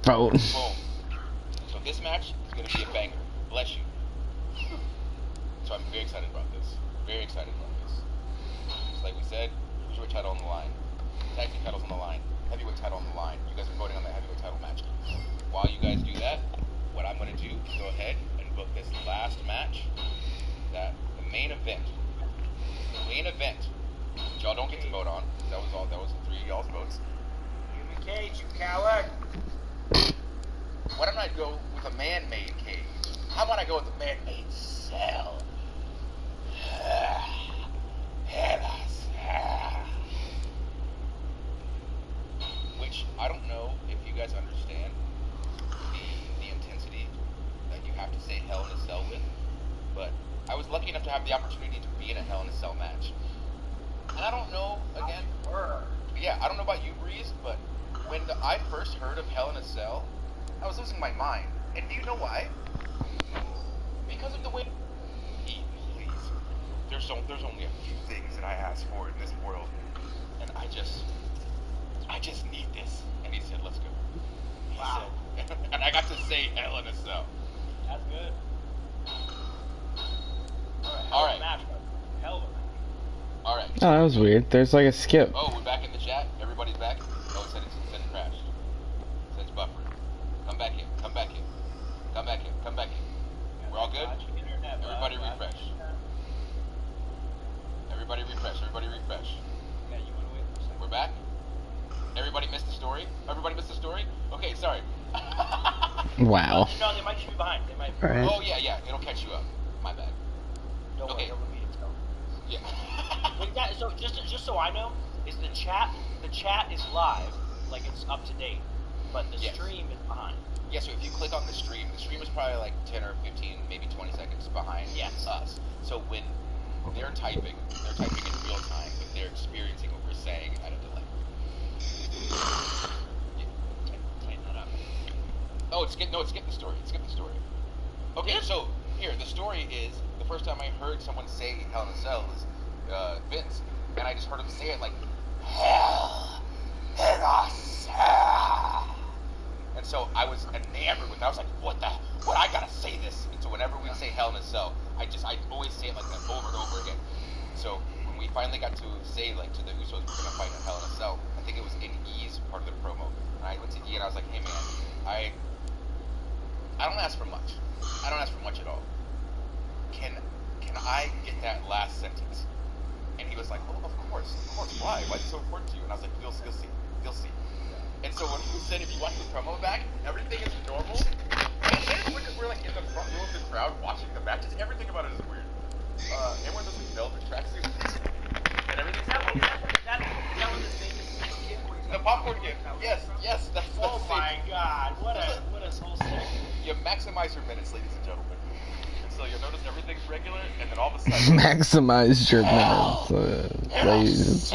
phone. Boom. So this match is going to be a banger. Bless you. So I'm very excited about this. Very excited about this. Just like we said, cruiserweight title on the line, tag team titles on the line, heavyweight title on the line. You guys are voting on the heavyweight title match. While you guys do that, what I'm going to do is go ahead and book this last match, the main event. The main event, which y'all don't get to vote on. That was the 3 of y'all's votes. Human cage, you coward. Why don't I go with a man-made cage? How about I go with a man-made cell? Which I don't know if you guys understand the intensity that you have to say Hell in a Cell with, but I was lucky enough to have the opportunity to be in a Hell in a Cell match. And I don't know, again, I don't know about you, Breeze, but when I first heard of Hell in a Cell, I was losing my mind. And do you know why? Because of the way... Please. There's only a few things that I ask for in this world. And I just need this. And he said, let's go. He said, and I got to say Hell in a Cell. That's good. Alright. Hell of a match. Alright. Oh, that was weird. There's like a skip. Oh, we're back in the chat? Everybody's back? Oh, it said it crashed. It says buffering. Come back in. Come back in. Come back in. Come back in. We're all good? Everybody refresh. Everybody refresh. Everybody refresh. Yeah, you want to wait for a second. We're back? Everybody missed the story? Everybody missed the story? Okay, sorry. Wow. No, they might just be behind. They might. Right. Oh, yeah. It'll catch you up. My bad. Don't Okay. worry, it'll repeat itself. Yeah. Wait, so just so I know, is the chat is live, like it's up to date, but the Yes. stream is behind. Yeah, so if you click on the stream is probably like 10 or 15, maybe 20 seconds behind us. So when they're typing in real time, but they're experiencing what we're saying at a delay. Yeah, tighten that up. Oh, it skipped the story. Okay, so here, the story is, the first time I heard someone say Hell in a Cell was Vince, and I just heard him say it like, Hell in a Cell. And so I was enamored with it. I was like, what, I gotta say this. And so whenever we say Hell in a Cell, I always say it like that over and over again. So when we finally got to say, like, to the Usos, we're gonna fight in Hell in a Cell, I think it was in E's part of the promo. And I went to E and I was like, hey man, I don't ask for much. I don't ask for much at all. Can I get that last sentence? And he was like, oh, of course. Why? Why is it so important to you? And I was like, you'll see. And so when he said, if you watch the promo back, everything is normal. And we're like in the front row of the crowd watching the matches. Everything about it is weird. Everyone does like velvet tracksuits. And everything's normal. That was the famous gift where he's The popcorn gift. Yes, that's the Oh same. my God! What a whole segment. You maximize your minutes, ladies and gentlemen. And so you'll notice everything's regular, and then all of a sudden, Maximize your minutes, ladies.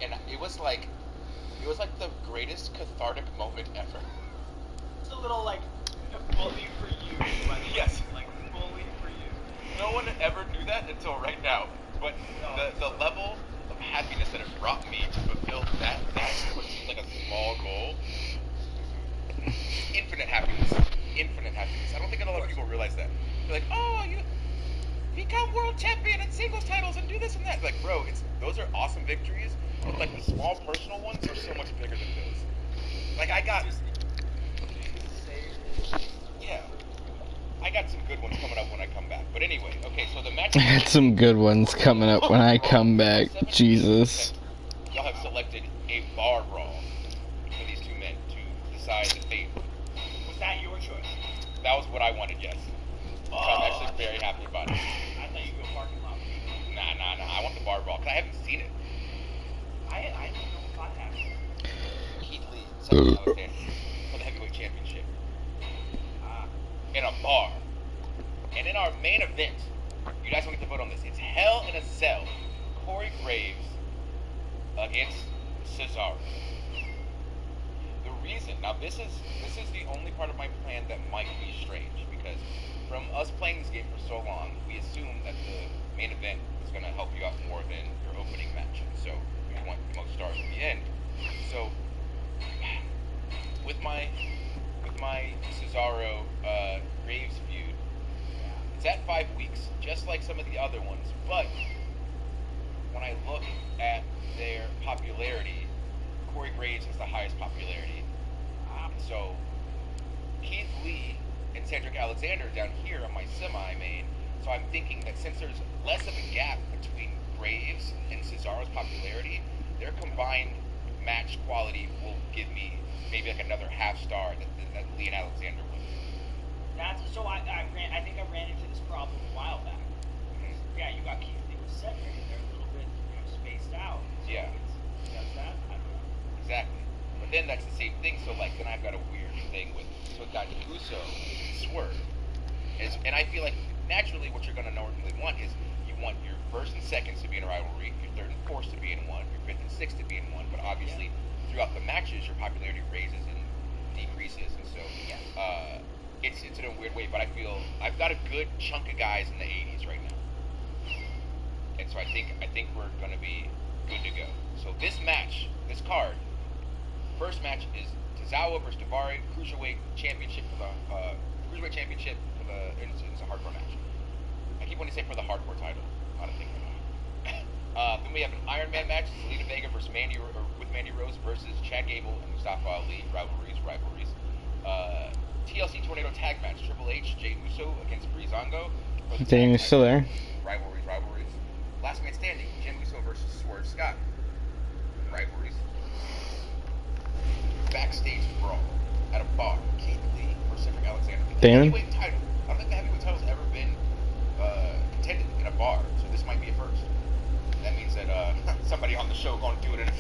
and it was like the greatest cathartic moment ever. It's a little like bully for you. Like, Yes. Like bully for you. No one ever knew that until right now. But the level of happiness that it brought me to fulfill that what seemed like a small goal. Infinite happiness. I don't think a lot of people realize that. They're like, oh, you become world champion and singles titles and do this and that. Like, bro, those are awesome victories. But like the small personal ones are so much bigger than those. Like I got some good ones coming up when I come back. But anyway, okay, so the match I had some good ones coming up when I come back. Jesus. y'all have selected a bar brawl for these two men to decide the fate. Was that your choice? That was what I wanted, yes. So I'm actually very happy about it. I thought you'd go parking lot. Nah. I want the bar brawl, because I haven't seen it. I don't know if I have. Keith Lee, Cedric Alexander, for the heavyweight championship. In a bar. And in our main event, you guys don't get to vote on this. It's Hell in a Cell. Corey Graves against Cesaro. The reason, now this is the only part of my plan that might be strange, because from us playing this game for so long, we assume that the main event is going to help you out more than your opening match. So you want the most stars at the end. So with my Cesaro Graves feud, it's at 5 weeks, just like some of the other ones, but when I look at their popularity, Corey Graves has the highest popularity. So Keith Lee and Cedric Alexander down here on my semi-main. So I'm thinking that since there's less of a gap between Graves and Cesaro's popularity, their combined match quality will give me maybe like another half star that Lee and Alexander would. That's so. I think I ran into this problem a while back. Yeah, you got Keith Lee with Cedric, and they're a little bit spaced out. So Yeah. Does that? I don't know. Exactly. But then that's the same thing. So like then I've got a weird thing with Uso and Swerve. And I feel like naturally what you're gonna normally want is you want your first and seconds to be in a rivalry, your third and fourth to be in one, your fifth and sixth to be in one. But obviously throughout the matches your popularity raises and decreases, and so it's in a weird way. But I feel I've got a good chunk of guys in the 80s right now, and so I think we're gonna be good to go. So this match, this card, first match is Tozawa versus Davari, cruiserweight championship for the it's a hardcore match. I keep wanting to say for the hardcore title. Not a thing right now. Then we have an Iron Man match, Zelina Vega versus Mandy Rose versus Chad Gable and Mustafa Ali. Rivalries. TLC Tornado tag match, Triple H, Jey Uso against Breezango. Daniel's still there. Rivalries. Last man standing, Jim Uso versus Swerve Scott. Rivalries. Backstage brawl at a bar, Keith Lee versus Cedric Alexander. The Damon? heavyweight title. I don't think the heavyweight title's ever been contended in a bar, so this might be a first. That means that somebody on the show going to do it in a